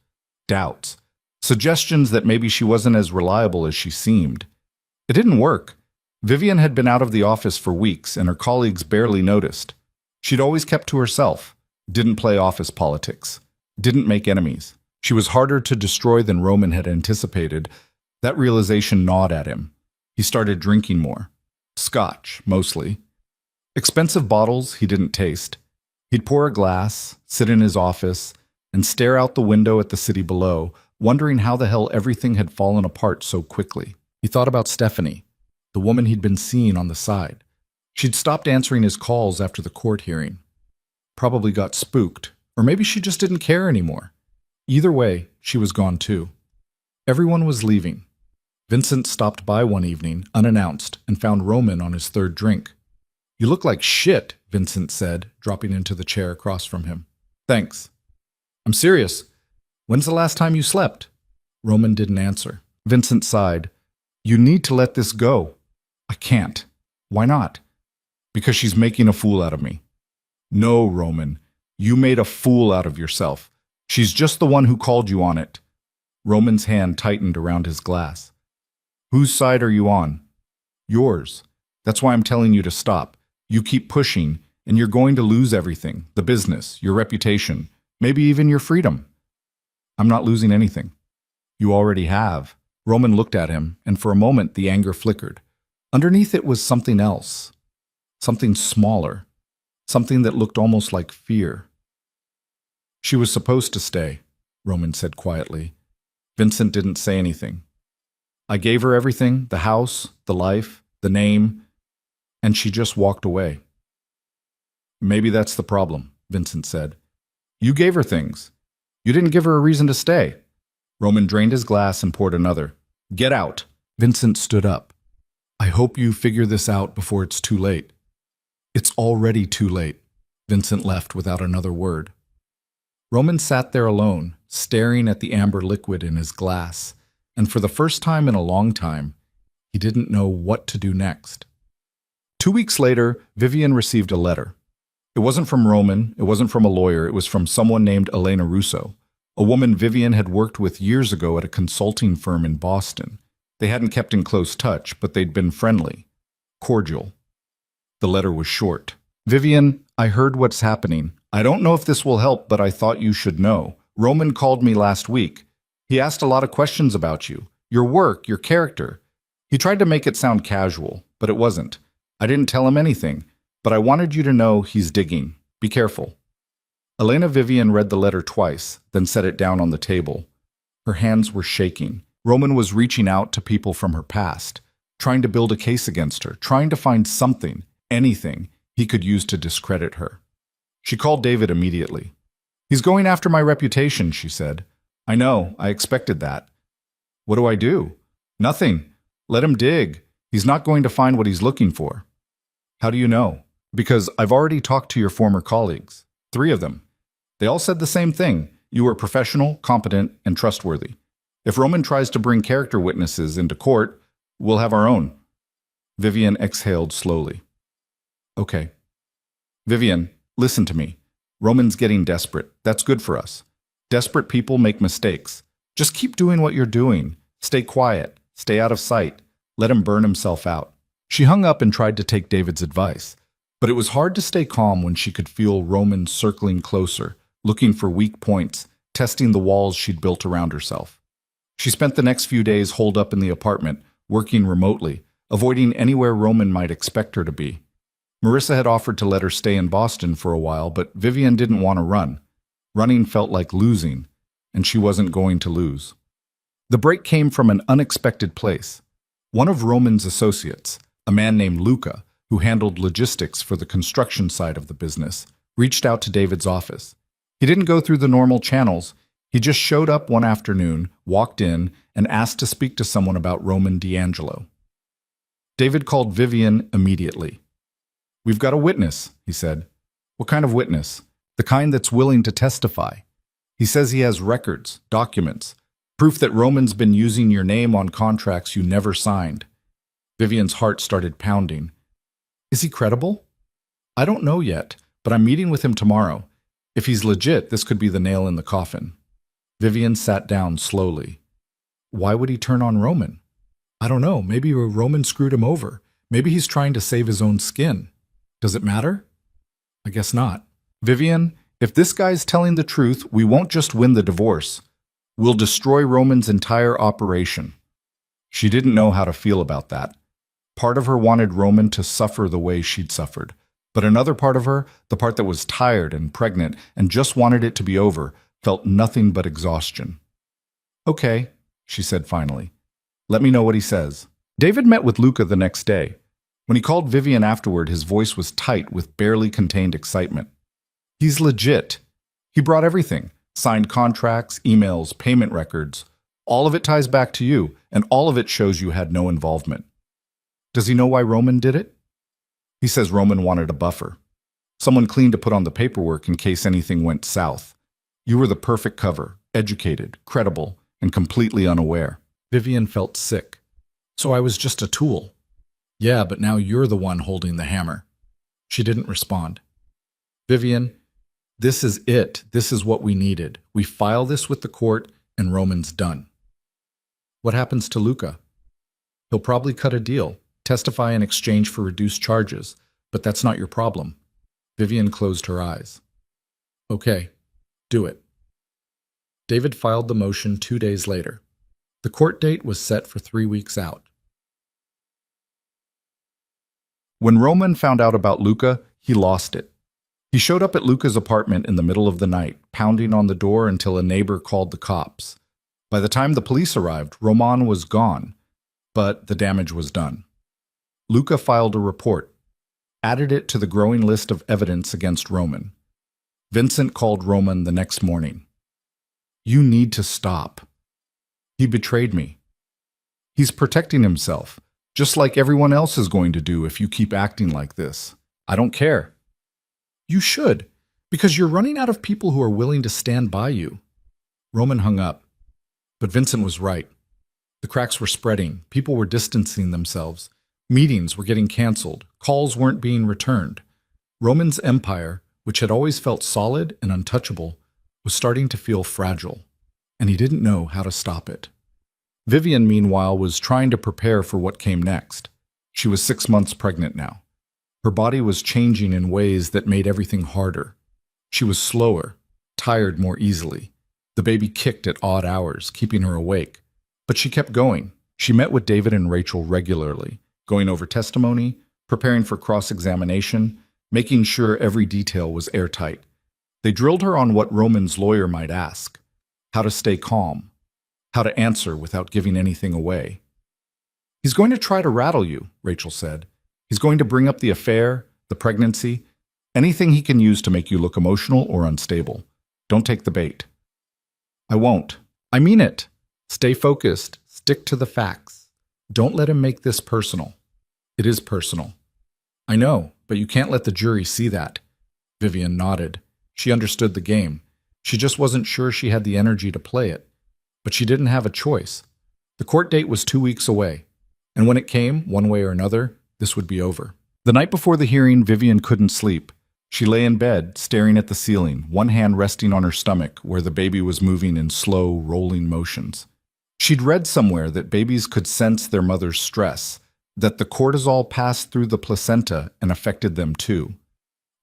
doubts, suggestions that maybe she wasn't as reliable as she seemed. It didn't work. Vivian had been out of the office for weeks, and her colleagues barely noticed. She'd always kept to herself, didn't play office politics, didn't make enemies. She was harder to destroy than Roman had anticipated. That realization gnawed at him. He started drinking more. Scotch, mostly. Expensive bottles he didn't taste. He'd pour a glass, sit in his office, and stare out the window at the city below, wondering how the hell everything had fallen apart so quickly. He thought about Stephanie, the woman he'd been seeing on the side. She'd stopped answering his calls after the court hearing. Probably got spooked, or maybe she just didn't care anymore. Either way, she was gone too. Everyone was leaving. Vincent stopped by one evening, unannounced, and found Roman on his third drink. You look like shit, Vincent said, dropping into the chair across from him. Thanks. I'm serious. When's the last time you slept? Roman didn't answer. Vincent sighed. You need to let this go. I can't. Why not? Because she's making a fool out of me. No, Roman. You made a fool out of yourself. She's just the one who called you on it. Roman's hand tightened around his glass. Whose side are you on? Yours. That's why I'm telling you to stop. You keep pushing, and you're going to lose everything. The business, your reputation, maybe even your freedom. I'm not losing anything. You already have. Roman looked at him, and for a moment the anger flickered. Underneath it was something else. Something smaller. Something that looked almost like fear. She was supposed to stay, Roman said quietly. Vincent didn't say anything. I gave her everything, the house, the life, the name, and she just walked away. Maybe that's the problem. Vincent said. You gave her things. You didn't give her a reason to stay. Roman drained his glass and poured another. Get out. Vincent stood up. I hope you figure this out before it's too late. It's already too late. Vincent left without another word. Roman sat there alone, staring at the amber liquid in his glass, and for the first time in a long time, he didn't know what to do next. 2 weeks later, Vivian received a letter. It wasn't from Roman, it wasn't from a lawyer, it was from someone named Elena Russo, a woman Vivian had worked with years ago at a consulting firm in Boston. They hadn't kept in close touch, but they'd been friendly, cordial. The letter was short. Vivian, I heard what's happening. I don't know if this will help, but I thought you should know. Roman called me last week. He asked a lot of questions about you, your work, your character. He tried to make it sound casual, but it wasn't. I didn't tell him anything, but I wanted you to know he's digging. Be careful. Elena Vivian read the letter twice, then set it down on the table. Her hands were shaking. Roman was reaching out to people from her past, trying to build a case against her, trying to find something, anything, he could use to discredit her. She called David immediately. He's going after my reputation, she said. I know, I expected that. What do I do? Nothing. Let him dig. He's not going to find what he's looking for. How do you know? Because I've already talked to your former colleagues. 3 of them. They all said the same thing. You were professional, competent, and trustworthy. If Roman tries to bring character witnesses into court, we'll have our own. Vivian exhaled slowly. Okay. Vivian, listen to me. Roman's getting desperate. That's good for us. Desperate people make mistakes. Just keep doing what you're doing. Stay quiet. Stay out of sight. Let him burn himself out. She hung up and tried to take David's advice, but it was hard to stay calm when she could feel Roman circling closer, looking for weak points, testing the walls she'd built around herself. She spent the next few days holed up in the apartment, working remotely, avoiding anywhere Roman might expect her to be. Marissa had offered to let her stay in Boston for a while, but Vivian didn't want to run. Running felt like losing, and she wasn't going to lose. The break came from an unexpected place. One of Roman's associates, a man named Luca, who handled logistics for the construction side of the business, reached out to David's office. He didn't go through the normal channels. He just showed up one afternoon, walked in, and asked to speak to someone about Roman D'Angelo. David called Vivian immediately. We've got a witness, he said. What kind of witness? The kind that's willing to testify. He says he has records, documents, proof that Roman's been using your name on contracts you never signed. Vivian's heart started pounding. Is he credible? I don't know yet, but I'm meeting with him tomorrow. If he's legit, this could be the nail in the coffin. Vivian sat down slowly. Why would he turn on Roman? I don't know, maybe Roman screwed him over. Maybe he's trying to save his own skin. Does it matter? I guess not. Vivian, if this guy's telling the truth, we won't just win the divorce. We'll destroy Roman's entire operation. She didn't know how to feel about that. Part of her wanted Roman to suffer the way she'd suffered, but another part of her, the part that was tired and pregnant and just wanted it to be over, felt nothing but exhaustion. Okay, she said finally. Let me know what he says. David met with Luca the next day. When he called Vivian afterward, his voice was tight with barely contained excitement. He's legit. He brought everything. Signed contracts, emails, payment records. All of it ties back to you, and all of it shows you had no involvement. Does he know why Roman did it? He says Roman wanted a buffer. Someone clean to put on the paperwork in case anything went south. You were the perfect cover, educated, credible, and completely unaware. Vivian felt sick. So I was just a tool. Yeah, but now you're the one holding the hammer. She didn't respond. Vivian, this is it. This is what we needed. We file this with the court, and Roman's done. What happens to Luca? He'll probably cut a deal, testify in exchange for reduced charges, but that's not your problem. Vivian closed her eyes. Okay, do it. David filed the motion 2 days later. The court date was set for 3 weeks out. When Roman found out about Luca, he lost it. He showed up at Luca's apartment in the middle of the night, pounding on the door until a neighbor called the cops. By the time the police arrived, Roman was gone, but the damage was done. Luca filed a report, added it to the growing list of evidence against Roman. Vincent called Roman the next morning. You need to stop. He betrayed me. He's protecting himself, just like everyone else is going to do if you keep acting like this. I don't care. You should, because you're running out of people who are willing to stand by you. Roman hung up. But Vincent was right. The cracks were spreading. People were distancing themselves. Meetings were getting canceled. Calls weren't being returned. Roman's empire, which had always felt solid and untouchable, was starting to feel fragile, and he didn't know how to stop it. Vivian, meanwhile, was trying to prepare for what came next. She was 6 months pregnant now. Her body was changing in ways that made everything harder. She was slower, tired more easily. The baby kicked at odd hours, keeping her awake. But she kept going. She met with David and Rachel regularly, going over testimony, preparing for cross-examination, making sure every detail was airtight. They drilled her on what Roman's lawyer might ask: how to stay calm, how to answer without giving anything away. He's going to try to rattle you, Rachel said. He's going to bring up the affair, the pregnancy, anything he can use to make you look emotional or unstable. Don't take the bait. I won't. I mean it. Stay focused. Stick to the facts. Don't let him make this personal. It is personal. I know, but you can't let the jury see that. Vivian nodded. She understood the game. She just wasn't sure she had the energy to play it. But she didn't have a choice. The court date was 2 weeks away. And when it came, one way or another, this would be over. The night before the hearing, Vivian couldn't sleep. She lay in bed, staring at the ceiling, one hand resting on her stomach where the baby was moving in slow, rolling motions. She'd read somewhere that babies could sense their mother's stress, that the cortisol passed through the placenta and affected them too.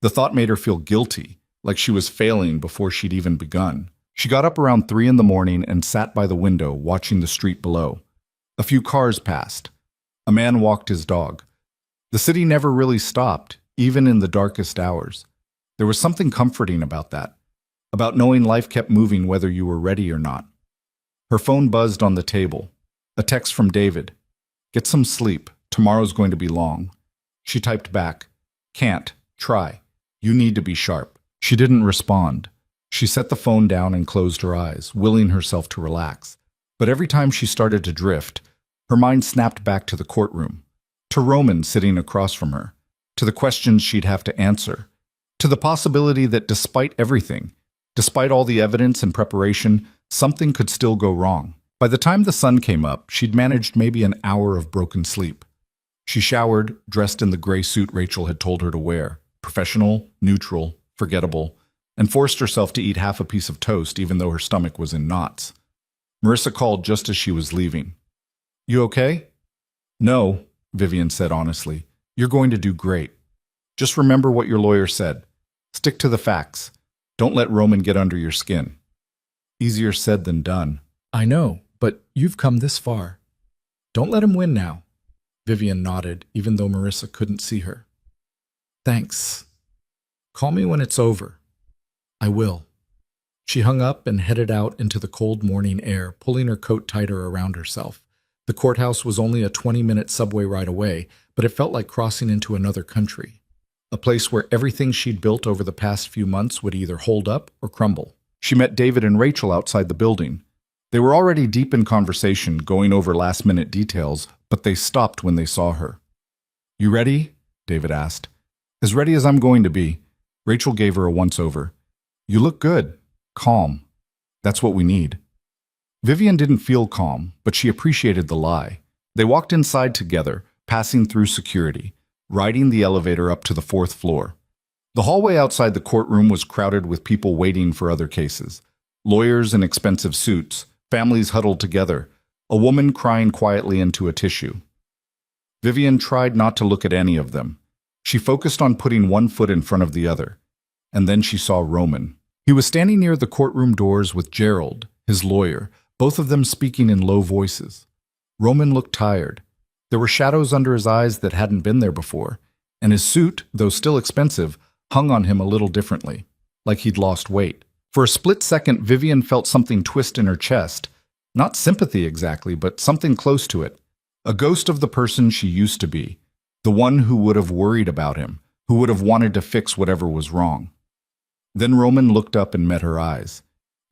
The thought made her feel guilty, like she was failing before she'd even begun. She got up around 3 in the morning and sat by the window, watching the street below. A few cars passed. A man walked his dog. The city never really stopped, even in the darkest hours. There was something comforting about that, about knowing life kept moving whether you were ready or not. Her phone buzzed on the table. A text from David. Get some sleep. Tomorrow's going to be long. She typed back. Can't. Try. You need to be sharp. She didn't respond. She set the phone down and closed her eyes, willing herself to relax. But every time she started to drift, her mind snapped back to the courtroom, to Roman sitting across from her, to the questions she'd have to answer, to the possibility that despite everything, despite all the evidence and preparation, something could still go wrong. By the time the sun came up, she'd managed maybe an hour of broken sleep. She showered, dressed in the gray suit Rachel had told her to wear, professional, neutral, forgettable, and forced herself to eat half a piece of toast even though her stomach was in knots. Marissa called just as she was leaving. You okay? No, Vivian said honestly. You're going to do great. Just remember what your lawyer said. Stick to the facts. Don't let Roman get under your skin. Easier said than done. I know, but you've come this far. Don't let him win now. Vivian nodded, even though Marissa couldn't see her. Thanks. Call me when it's over. I will. She hung up and headed out into the cold morning air, pulling her coat tighter around herself. The courthouse was only a 20-minute subway ride away, but it felt like crossing into another country. A place where everything she'd built over the past few months would either hold up or crumble. She met David and Rachel outside the building. They were already deep in conversation, going over last-minute details, but they stopped when they saw her. You ready? David asked. As ready as I'm going to be. Rachel gave her a once-over. You look good. Calm. That's what we need. Vivian didn't feel calm, but she appreciated the lie. They walked inside together, passing through security, riding the elevator up to the 4th floor. The hallway outside the courtroom was crowded with people waiting for other cases. Lawyers in expensive suits, families huddled together, a woman crying quietly into a tissue. Vivian tried not to look at any of them. She focused on putting one foot in front of the other. And then she saw Roman. He was standing near the courtroom doors with Gerald, his lawyer, both of them speaking in low voices. Roman looked tired. There were shadows under his eyes that hadn't been there before, and his suit, though still expensive, hung on him a little differently, like he'd lost weight. For a split second, Vivian felt something twist in her chest. Not sympathy exactly, but something close to it. A ghost of the person she used to be. The one who would have worried about him, who would have wanted to fix whatever was wrong. Then Roman looked up and met her eyes.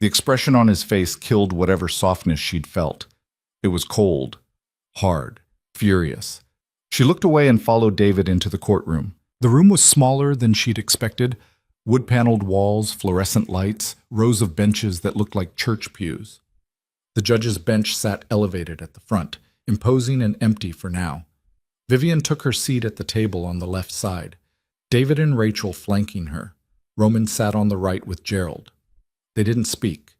The expression on his face killed whatever softness she'd felt. It was cold, hard, furious. She looked away and followed David into the courtroom. The room was smaller than she'd expected. Wood-paneled walls, fluorescent lights, rows of benches that looked like church pews. The judge's bench sat elevated at the front, imposing and empty for now. Vivian took her seat at the table on the left side, David and Rachel flanking her. Roman sat on the right with Gerald. They didn't speak,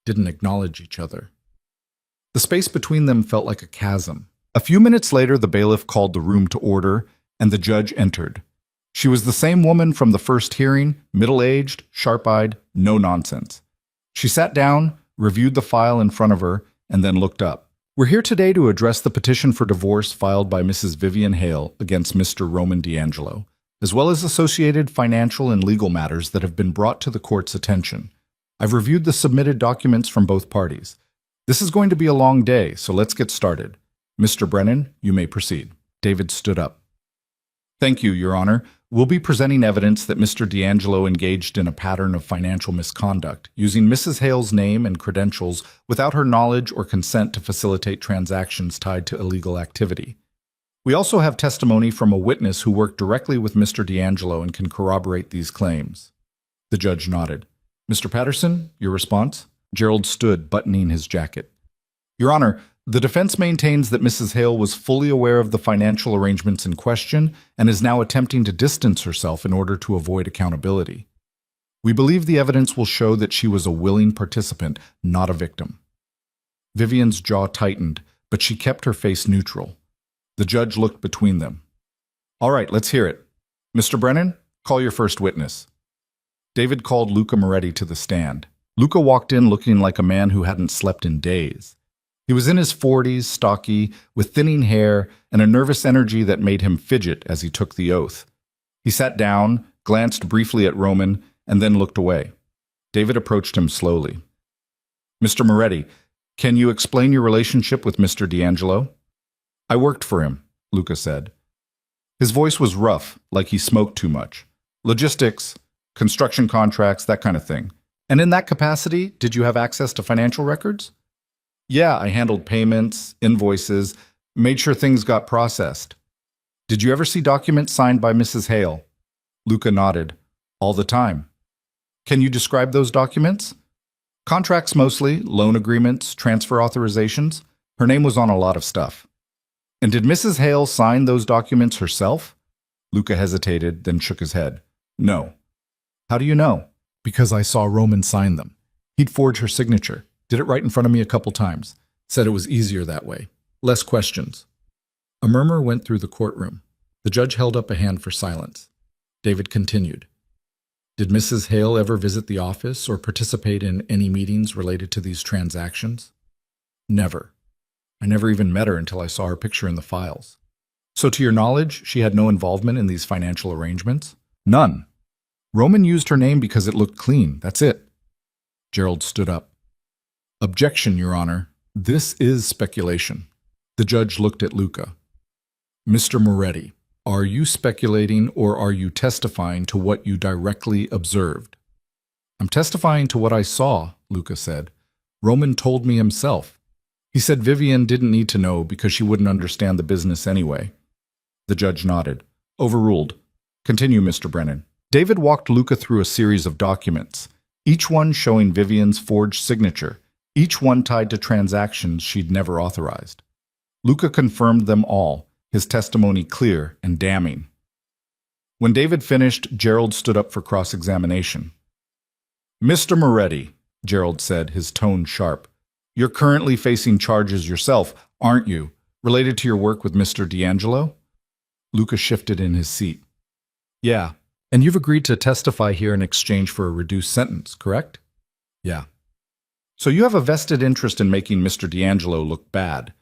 didn't acknowledge each other. The space between them felt like a chasm. A few minutes later, the bailiff called the room to order, and the judge entered. She was the same woman from the first hearing, middle-aged, sharp-eyed, no nonsense. She sat down, reviewed the file in front of her, and then looked up. We're here today to address the petition for divorce filed by Mrs. Vivian Hale against Mr. Roman D'Angelo, as well as associated financial and legal matters that have been brought to the court's attention. I've reviewed the submitted documents from both parties. This is going to be a long day, so let's get started. Mr. Brennan, you may proceed. David stood up. Thank you, Your Honor. We'll be presenting evidence that Mr. D'Angelo engaged in a pattern of financial misconduct, using Mrs. Hale's name and credentials without her knowledge or consent to facilitate transactions tied to illegal activity. We also have testimony from a witness who worked directly with Mr. D'Angelo and can corroborate these claims. The judge nodded. Mr. Patterson, your response? Gerald stood, buttoning his jacket. Your Honor, the defense maintains that Mrs. Hale was fully aware of the financial arrangements in question and is now attempting to distance herself in order to avoid accountability. We believe the evidence will show that she was a willing participant, not a victim. Vivian's jaw tightened, but she kept her face neutral. The judge looked between them. All right, let's hear it. Mr. Brennan, call your first witness. David called Luca Moretti to the stand. Luca walked in looking like a man who hadn't slept in days. He was in his 40s, stocky, with thinning hair and a nervous energy that made him fidget as he took the oath. He sat down, glanced briefly at Roman, and then looked away. David approached him slowly. Mr. Moretti, can you explain your relationship with Mr. D'Angelo? I worked for him, Luca said. His voice was rough, like he smoked too much. Logistics, construction contracts, that kind of thing. And in that capacity, did you have access to financial records? Yeah, I handled payments, invoices, made sure things got processed. Did you ever see documents signed by Mrs. Hale? Luca nodded. All the time. Can you describe those documents? Contracts mostly, loan agreements, transfer authorizations. Her name was on a lot of stuff. And did Mrs. Hale sign those documents herself? Luca hesitated, then shook his head. No. How do you know? Because I saw Roman sign them. He'd forge her signature. Did it right in front of me a couple times. Said it was easier that way. Less questions. A murmur went through the courtroom. The judge held up a hand for silence. David continued. Did Mrs. Hale ever visit the office or participate in any meetings related to these transactions? Never. I never even met her until I saw her picture in the files. So to your knowledge, she had no involvement in these financial arrangements? None. Roman used her name because it looked clean. That's it. Gerald stood up. Objection, Your Honor. This is speculation. The judge looked at Luca. Mr. Moretti, are you speculating or are you testifying to what you directly observed? I'm testifying to what I saw, Luca said. Roman told me himself. He said Vivian didn't need to know because she wouldn't understand the business anyway. The judge nodded. Overruled. Continue, Mr. Brennan. David walked Luca through a series of documents, each one showing Vivian's forged signature, each one tied to transactions she'd never authorized. Luca confirmed them all, his testimony clear and damning. When David finished, Gerald stood up for cross-examination. Mr. Moretti, Gerald said, his tone sharp, you're currently facing charges yourself, aren't you, related to your work with Mr. D'Angelo? Luca shifted in his seat. Yeah, and you've agreed to testify here in exchange for a reduced sentence, correct? Yeah. So you have a vested interest in making Mr. D'Angelo look bad.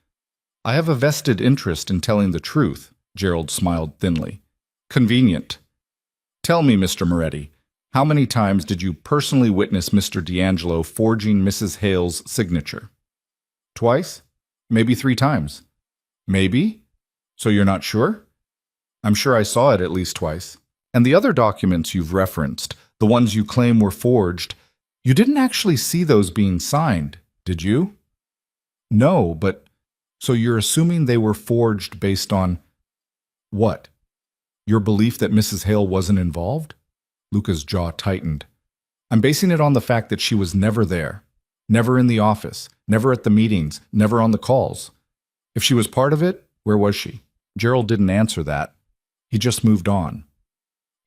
I have a vested interest in telling the truth, Gerald smiled thinly. Convenient. Tell me, Mr. Moretti, how many times did you personally witness Mr. D'Angelo forging Mrs. Hale's signature? Twice? Maybe 3 times. Maybe? So you're not sure? I'm sure I saw it at least twice. And the other documents you've referenced, the ones you claim were forged, you didn't actually see those being signed, did you? No, but so you're assuming they were forged based on what? Your belief that Mrs. Hale wasn't involved? Luca's jaw tightened. I'm basing it on the fact that she was never there, never in the office, never at the meetings, never on the calls. If she was part of it, where was she? Gerald didn't answer that. He just moved on.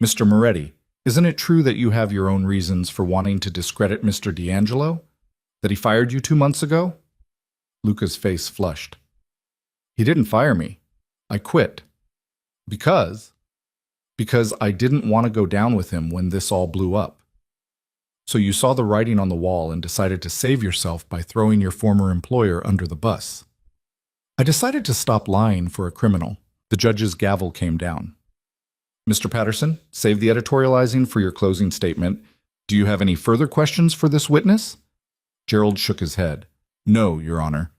Mr. Moretti, isn't it true that you have your own reasons for wanting to discredit Mr. D'Angelo? That he fired you 2 months ago? Luca's face flushed. He didn't fire me. I quit. Because I didn't want to go down with him when this all blew up. So you saw the writing on the wall and decided to save yourself by throwing your former employer under the bus. I decided to stop lying for a criminal. The judge's gavel came down. Mr. Patterson, save the editorializing for your closing statement. Do you have any further questions for this witness? Gerald shook his head. No, Your Honor.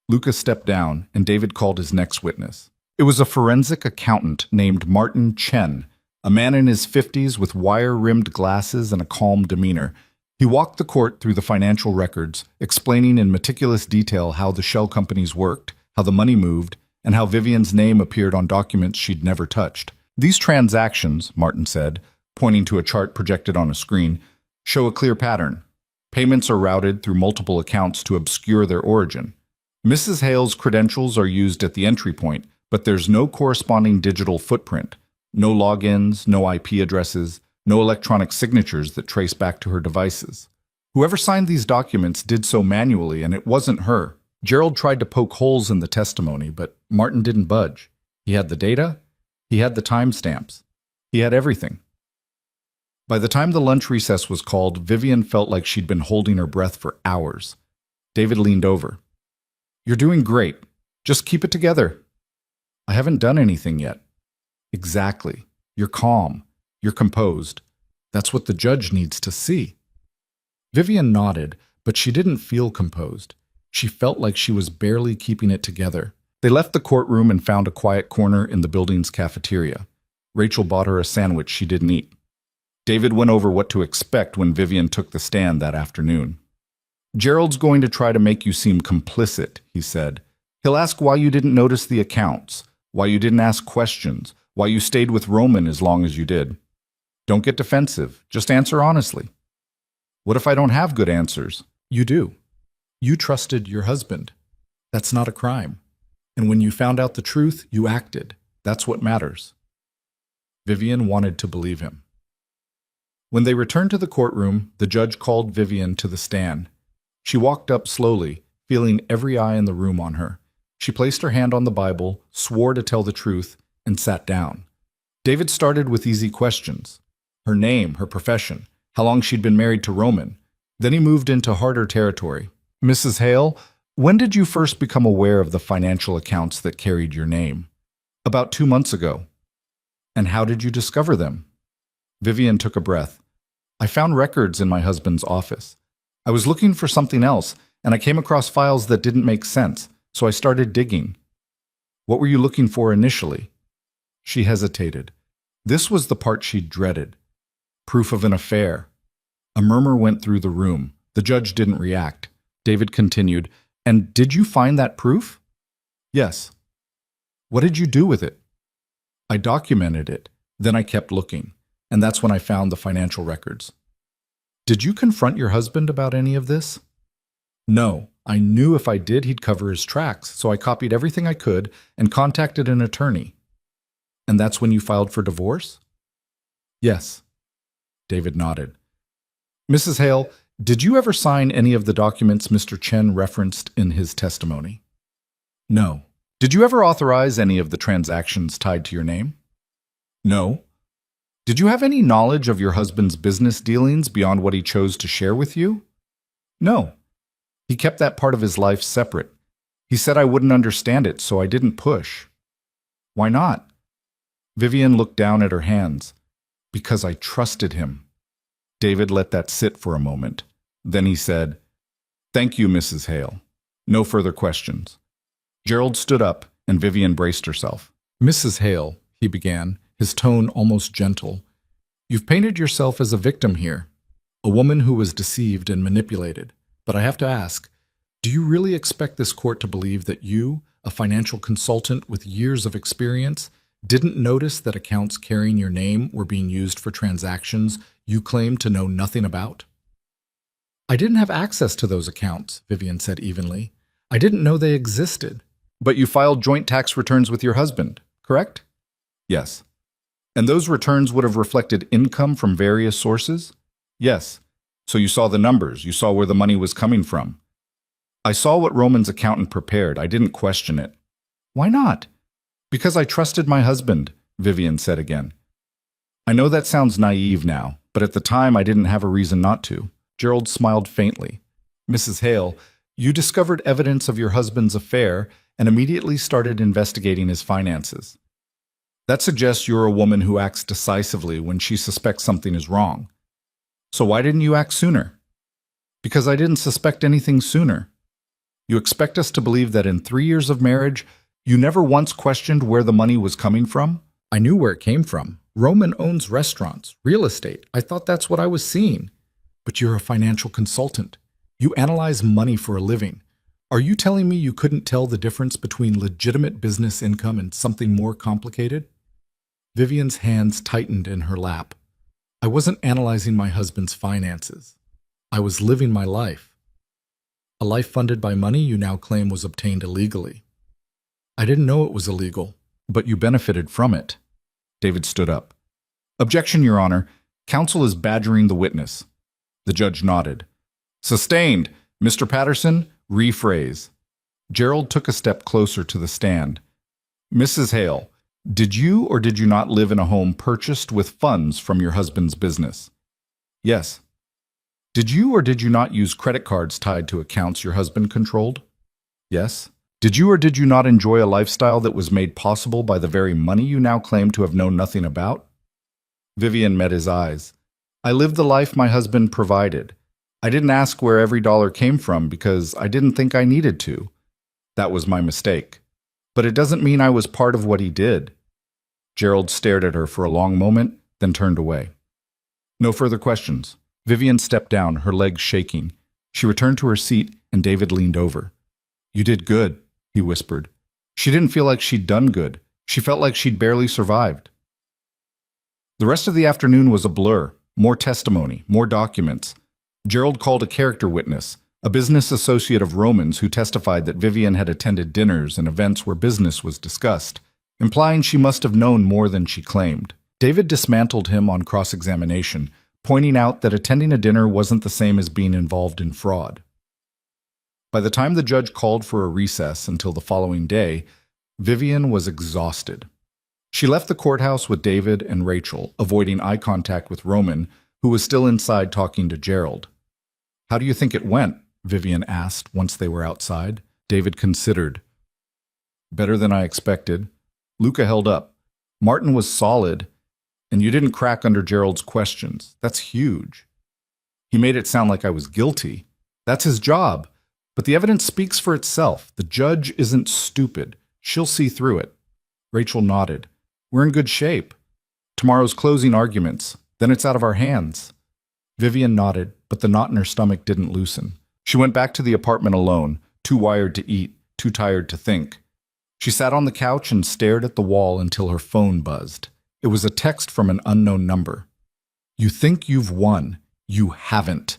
Luca stepped down, and David called his next witness. It was a forensic accountant named Martin Chen, a man in his 50s with wire-rimmed glasses and a calm demeanor. He walked the court through the financial records, explaining in meticulous detail how the shell companies worked, how the money moved, and how Vivian's name appeared on documents she'd never touched. These transactions, Martin said, pointing to a chart projected on a screen, show a clear pattern. Payments are routed through multiple accounts to obscure their origin. Mrs. Hale's credentials are used at the entry point, but there's no corresponding digital footprint. No logins, no IP addresses, no electronic signatures that trace back to her devices. Whoever signed these documents did so manually, and it wasn't her. Gerald tried to poke holes in the testimony, but Martin didn't budge. He had the data, he had the timestamps, he had everything. By the time the lunch recess was called, Vivian felt like she'd been holding her breath for hours. David leaned over. You're doing great. Just keep it together. I haven't done anything yet. Exactly. You're calm. You're composed. That's what the judge needs to see. Vivian nodded, but she didn't feel composed. She felt like she was barely keeping it together. They left the courtroom and found a quiet corner in the building's cafeteria. Rachel bought her a sandwich she didn't eat. David went over what to expect when Vivian took the stand that afternoon. Gerald's going to try to make you seem complicit, he said. He'll ask why you didn't notice the accounts, why you didn't ask questions, why you stayed with Roman as long as you did. Don't get defensive. Just answer honestly. What if I don't have good answers? You do. You trusted your husband. That's not a crime. And when you found out the truth, you acted. That's what matters. Vivian wanted to believe him. When they returned to the courtroom, the judge called Vivian to the stand. She walked up slowly, feeling every eye in the room on her. She placed her hand on the Bible, swore to tell the truth, and sat down. David started with easy questions. Her name, her profession, how long she'd been married to Roman. Then he moved into harder territory. Mrs. Hale, when did you first become aware of the financial accounts that carried your name? About 2 months ago. And how did you discover them? Vivian took a breath. I found records in my husband's office. I was looking for something else, and I came across files that didn't make sense, so I started digging. What were you looking for initially? She hesitated. This was the part she dreaded. Proof of an affair. A murmur went through the room. The judge didn't react. David continued, And did you find that proof? Yes. What did you do with it? I documented it. Then I kept looking. And that's when I found the financial records. Did you confront your husband about any of this? No. I knew if I did, he'd cover his tracks, so I copied everything I could and contacted an attorney. And that's when you filed for divorce? Yes. David nodded. Mrs. Hale, did you ever sign any of the documents Mr. Chen referenced in his testimony? No. Did you ever authorize any of the transactions tied to your name? No. Did you have any knowledge of your husband's business dealings beyond what he chose to share with you? No. He kept that part of his life separate. He said I wouldn't understand it, so I didn't push. Why not? Vivian looked down at her hands. Because I trusted him. David let that sit for a moment. Then he said, Thank you, Mrs. Hale. No further questions. Gerald stood up, and Vivian braced herself. Mrs. Hale, he began, his tone almost gentle, You've painted yourself as a victim here, a woman who was deceived and manipulated. But I have to ask, do you really expect this court to believe that you, a financial consultant with years of experience, didn't notice that accounts carrying your name were being used for transactions you claim to know nothing about? I didn't have access to those accounts, Vivian said evenly. I didn't know they existed. But you filed joint tax returns with your husband, correct? Yes. And those returns would have reflected income from various sources? Yes. So you saw the numbers, you saw where the money was coming from. I saw what Roman's accountant prepared. I didn't question it. Why not? Because I trusted my husband, Vivian said again. I know that sounds naive now, but at the time I didn't have a reason not to. Gerald smiled faintly. Mrs. Hale, you discovered evidence of your husband's affair and immediately started investigating his finances. That suggests you're a woman who acts decisively when she suspects something is wrong. So why didn't you act sooner? Because I didn't suspect anything sooner. You expect us to believe that in 3 years of marriage, you never once questioned where the money was coming from? I knew where it came from. Roman owns restaurants, real estate. I thought that's what I was seeing. But you're a financial consultant. You analyze money for a living. Are you telling me you couldn't tell the difference between legitimate business income and something more complicated? Vivian's hands tightened in her lap. I wasn't analyzing my husband's finances. I was living my life. A life funded by money you now claim was obtained illegally. I didn't know it was illegal. But you benefited from it. David stood up. Objection, Your Honor. Counsel is badgering the witness. The judge nodded. Sustained. Mr. Patterson, rephrase. Gerald took a step closer to the stand. Mrs. Hale, did you or did you not live in a home purchased with funds from your husband's business? Yes. Did you or did you not use credit cards tied to accounts your husband controlled? Yes. Did you or did you not enjoy a lifestyle that was made possible by the very money you now claim to have known nothing about? Vivian met his eyes. I lived the life my husband provided. I didn't ask where every dollar came from because I didn't think I needed to. That was my mistake. But it doesn't mean I was part of what he did. Gerald stared at her for a long moment, then turned away. No further questions. Vivian stepped down, her legs shaking. She returned to her seat, and David leaned over. You did good, he whispered. She didn't feel like she'd done good. She felt like she'd barely survived. The rest of the afternoon was a blur. More testimony, more documents. Gerald called a character witness, a business associate of Roman's who testified that Vivian had attended dinners and events where business was discussed, implying she must have known more than she claimed. David dismantled him on cross-examination, pointing out that attending a dinner wasn't the same as being involved in fraud. By the time the judge called for a recess until the following day, Vivian was exhausted. She left the courthouse with David and Rachel, avoiding eye contact with Roman, who was still inside talking to Gerald. How do you think it went? Vivian asked once they were outside. David considered. Better than I expected. Luca held up. Martin was solid, and you didn't crack under Gerald's questions. That's huge. He made it sound like I was guilty. That's his job. But the evidence speaks for itself. The judge isn't stupid. She'll see through it. Rachel nodded. We're in good shape. Tomorrow's closing arguments. Then it's out of our hands. Vivian nodded, but the knot in her stomach didn't loosen. She went back to the apartment alone, too wired to eat, too tired to think. She sat on the couch and stared at the wall until her phone buzzed. It was a text from an unknown number. You think you've won. You haven't.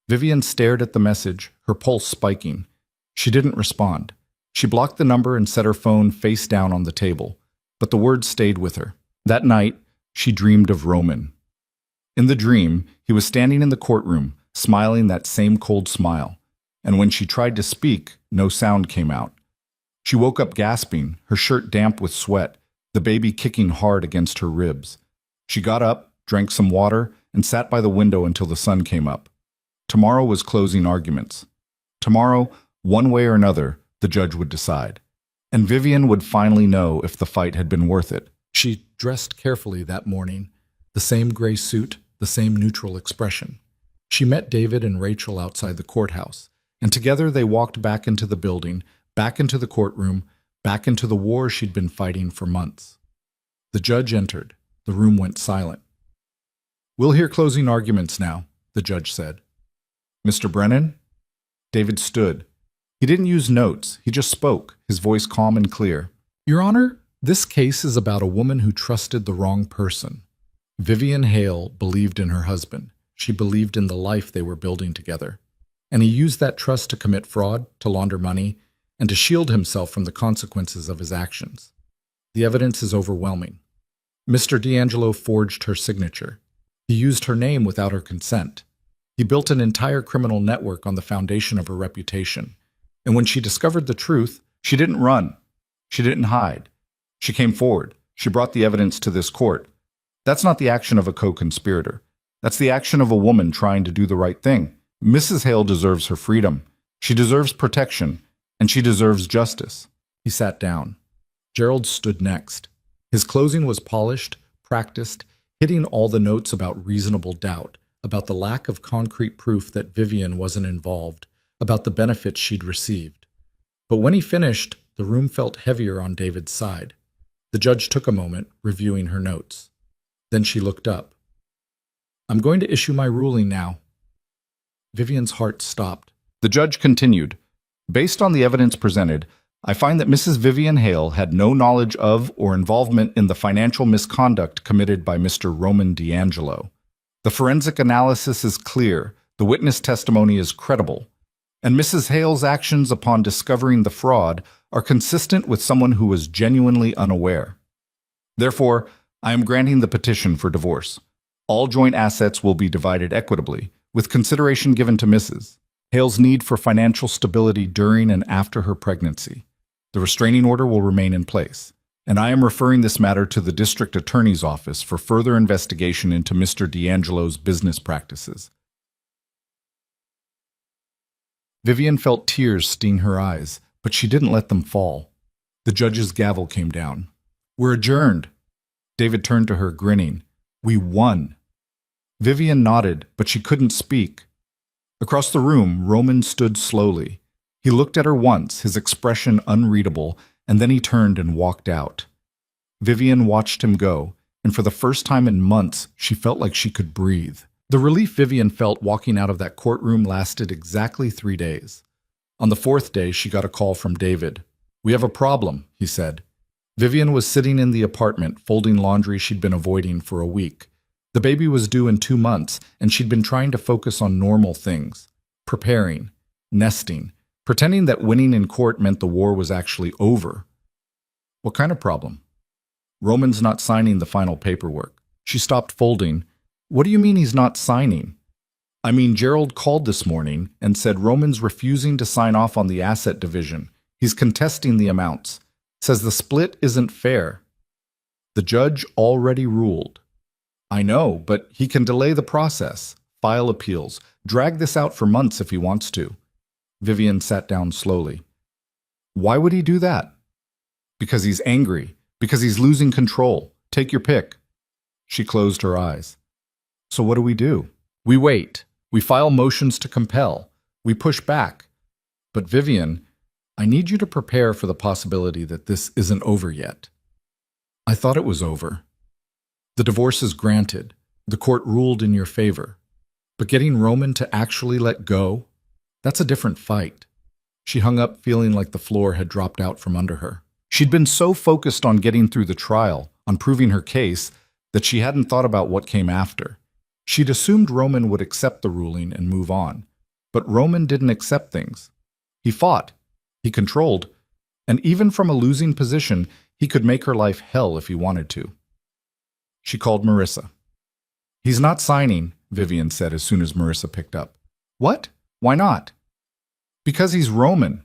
Vivian stared at the message, her pulse spiking. She didn't respond. She blocked the number and set her phone face down on the table, but the words stayed with her. That night, she dreamed of Roman. In the dream, he was standing in the courtroom, smiling that same cold smile, and when she tried to speak, no sound came out. She woke up gasping, her shirt damp with sweat, the baby kicking hard against her ribs. She got up, drank some water, and sat by the window until the sun came up. Tomorrow was closing arguments. Tomorrow, one way or another, the judge would decide. And Vivian would finally know if the fight had been worth it. She dressed carefully that morning, the same gray suit, the same neutral expression. She met David and Rachel outside the courthouse, and together they walked back into the building, back into the courtroom, back into the war she'd been fighting for months. The judge entered. The room went silent. We'll hear closing arguments now, the judge said. Mr. Brennan? David stood. He didn't use notes, he just spoke, his voice calm and clear. Your Honor, this case is about a woman who trusted the wrong person. Vivian Hale believed in her husband. She believed in the life they were building together. And he used that trust to commit fraud, to launder money, and to shield himself from the consequences of his actions. The evidence is overwhelming. Mr. D'Angelo forged her signature. He used her name without her consent. He built an entire criminal network on the foundation of her reputation. And when she discovered the truth, she didn't run. She didn't hide. She came forward. She brought the evidence to this court. That's not the action of a co-conspirator. That's the action of a woman trying to do the right thing. Mrs. Hale deserves her freedom. She deserves protection, and she deserves justice. He sat down. Gerald stood next. His closing was polished, practiced, hitting all the notes about reasonable doubt, about the lack of concrete proof that Vivian wasn't involved, about the benefits she'd received. But when he finished, the room felt heavier on David's side. The judge took a moment, reviewing her notes. Then she looked up. I'm going to issue my ruling now. Vivian's heart stopped. The judge continued. Based on the evidence presented, I find that Mrs. Vivian Hale had no knowledge of or involvement in the financial misconduct committed by Mr. Roman D'Angelo. The forensic analysis is clear, the witness testimony is credible, and Mrs. Hale's actions upon discovering the fraud are consistent with someone who was genuinely unaware. Therefore, I am granting the petition for divorce. All joint assets will be divided equitably, with consideration given to Mrs. Hale's need for financial stability during and after her pregnancy. The restraining order will remain in place, and I am referring this matter to the district attorney's office for further investigation into Mr. D'Angelo's business practices. Vivian felt tears sting her eyes, but she didn't let them fall. The judge's gavel came down. We're adjourned. David turned to her, grinning. We won. Vivian nodded, but she couldn't speak. Across the room, Roman stood slowly. He looked at her once, his expression unreadable, and then he turned and walked out. Vivian watched him go, and for the first time in months, she felt like she could breathe. The relief Vivian felt walking out of that courtroom lasted exactly 3 days. On the 4th day, she got a call from David. We have a problem, he said. Vivian was sitting in the apartment, folding laundry she'd been avoiding for a week. The baby was due in 2 months, and she'd been trying to focus on normal things. Preparing, nesting, pretending that winning in court meant the war was actually over. What kind of problem? Roman's not signing the final paperwork. She stopped folding. What do you mean he's not signing? I mean, Gerald called this morning and said Roman's refusing to sign off on the asset division. He's contesting the amounts. Says the split isn't fair. The judge already ruled. I know, but he can delay the process, file appeals, drag this out for months if he wants to. Vivian sat down slowly. Why would he do that? Because he's angry. Because he's losing control. Take your pick. She closed her eyes. So what do? We wait. We file motions to compel. We push back. But Vivian, I need you to prepare for the possibility that this isn't over yet. I thought it was over. The divorce is granted. The court ruled in your favor. But getting Roman to actually let go, that's a different fight. She hung up feeling like the floor had dropped out from under her. She'd been so focused on getting through the trial, on proving her case, that she hadn't thought about what came after. She'd assumed Roman would accept the ruling and move on. But Roman didn't accept things. He fought. He controlled. And even from a losing position, he could make her life hell if he wanted to. She called Marissa. He's not signing, Vivian said as soon as Marissa picked up. What? Why not? Because he's Roman.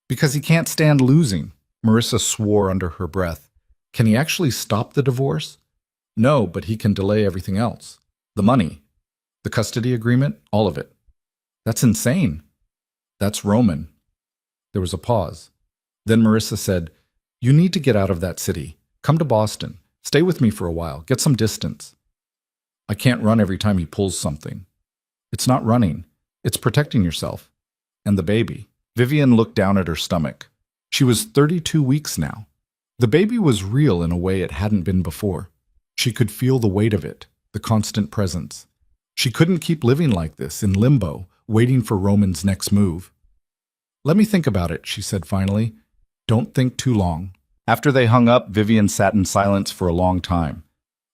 Because he can't stand losing. Marissa swore under her breath. Can he actually stop the divorce? No, but he can delay everything else. The money, the custody agreement, all of it. That's insane. That's Roman. There was a pause. Then Marissa said, You need to get out of that city. Come to Boston. Stay with me for a while. Get some distance. I can't run every time he pulls something. It's not running. It's protecting yourself. And the baby. Vivian looked down at her stomach. She was 32 weeks now. The baby was real in a way it hadn't been before. She could feel the weight of it, the constant presence. She couldn't keep living like this, in limbo, waiting for Roman's next move. "Let me think about it," she said finally. "Don't think too long." After they hung up, Vivian sat in silence for a long time.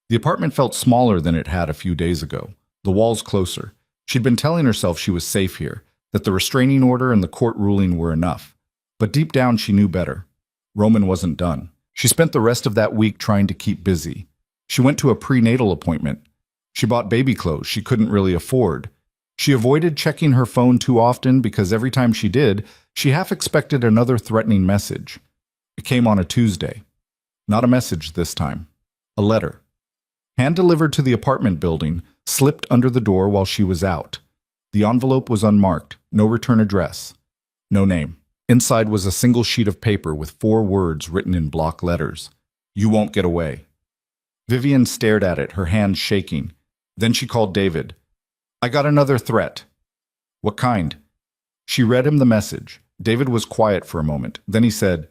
The apartment felt smaller than it had a few days ago, the walls closer. She'd been telling herself she was safe here, that the restraining order and the court ruling were enough. But deep down she knew better. Roman wasn't done. She spent the rest of that week trying to keep busy. She went to a prenatal appointment. She bought baby clothes she couldn't really afford. She avoided checking her phone too often because every time she did, she half expected another threatening message. It came on a Tuesday. Not a message this time. A letter. Hand-delivered to the apartment building, slipped under the door while she was out. The envelope was unmarked, no return address, no name. Inside was a single sheet of paper with 4 words written in block letters. "You won't get away." Vivian stared at it, her hands shaking. Then she called David. "I got another threat." "What kind?" She read him the message. David was quiet for a moment. Then he said,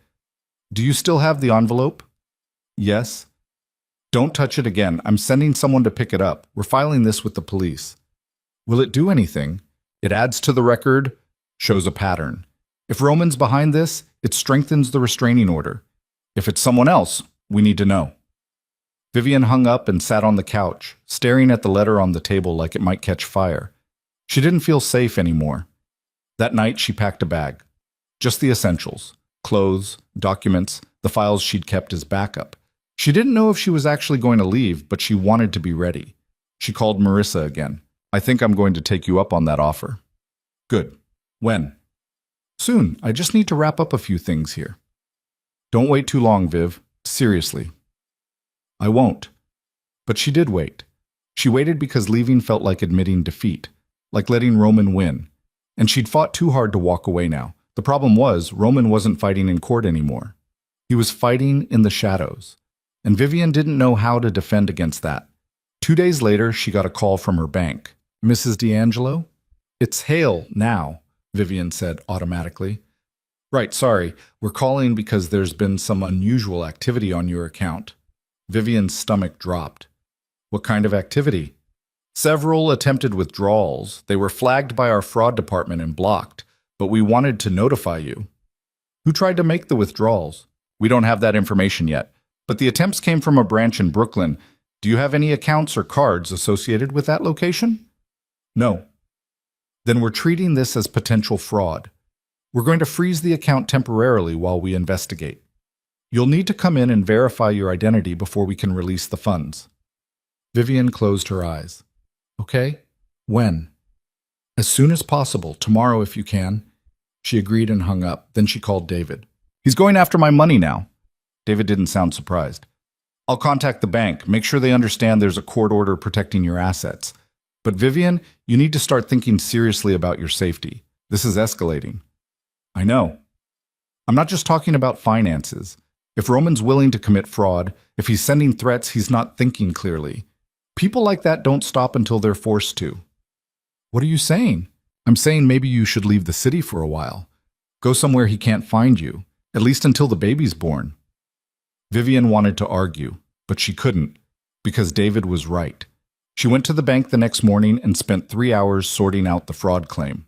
"Do you still have the envelope?" "Yes." "Don't touch it again. I'm sending someone to pick it up. We're filing this with the police." "Will it do anything?" "It adds to the record, shows a pattern. If Roman's behind this, it strengthens the restraining order. If it's someone else, we need to know." Vivian hung up and sat on the couch, staring at the letter on the table like it might catch fire. She didn't feel safe anymore. That night she packed a bag. Just the essentials. Clothes, documents, the files she'd kept as backup. She didn't know if she was actually going to leave, but she wanted to be ready. She called Marissa again. "I think I'm going to take you up on that offer." "Good. When?" "Soon. I just need to wrap up a few things here." "Don't wait too long, Viv. Seriously." "I won't." But she did wait. She waited because leaving felt like admitting defeat, like letting Roman win. And she'd fought too hard to walk away now. The problem was, Roman wasn't fighting in court anymore. He was fighting in the shadows. And Vivian didn't know how to defend against that. 2 days later, she got a call from her bank. "Mrs. D'Angelo?" "It's Hale now," Vivian said automatically. "Right, sorry. We're calling because there's been some unusual activity on your account." Vivian's stomach dropped. "What kind of activity?" "Several attempted withdrawals. They were flagged by our fraud department and blocked, but we wanted to notify you." "Who tried to make the withdrawals?" "We don't have that information yet, but the attempts came from a branch in Brooklyn. Do you have any accounts or cards associated with that location?" "No." "Then we're treating this as potential fraud. We're going to freeze the account temporarily while we investigate. You'll need to come in and verify your identity before we can release the funds." Vivian closed her eyes. "Okay. When?" "As soon as possible. Tomorrow if you can." She agreed and hung up. Then she called David. "He's going after my money now." David didn't sound surprised. "I'll contact the bank. Make sure they understand there's a court order protecting your assets. But Vivian, you need to start thinking seriously about your safety. This is escalating." "I know. I'm not just talking about finances. If Roman's willing to commit fraud, if he's sending threats, he's not thinking clearly. People like that don't stop until they're forced to." "What are you saying?" "I'm saying maybe you should leave the city for a while. Go somewhere he can't find you, at least until the baby's born." Vivian wanted to argue, but she couldn't, because David was right. She went to the bank the next morning and spent 3 hours sorting out the fraud claim.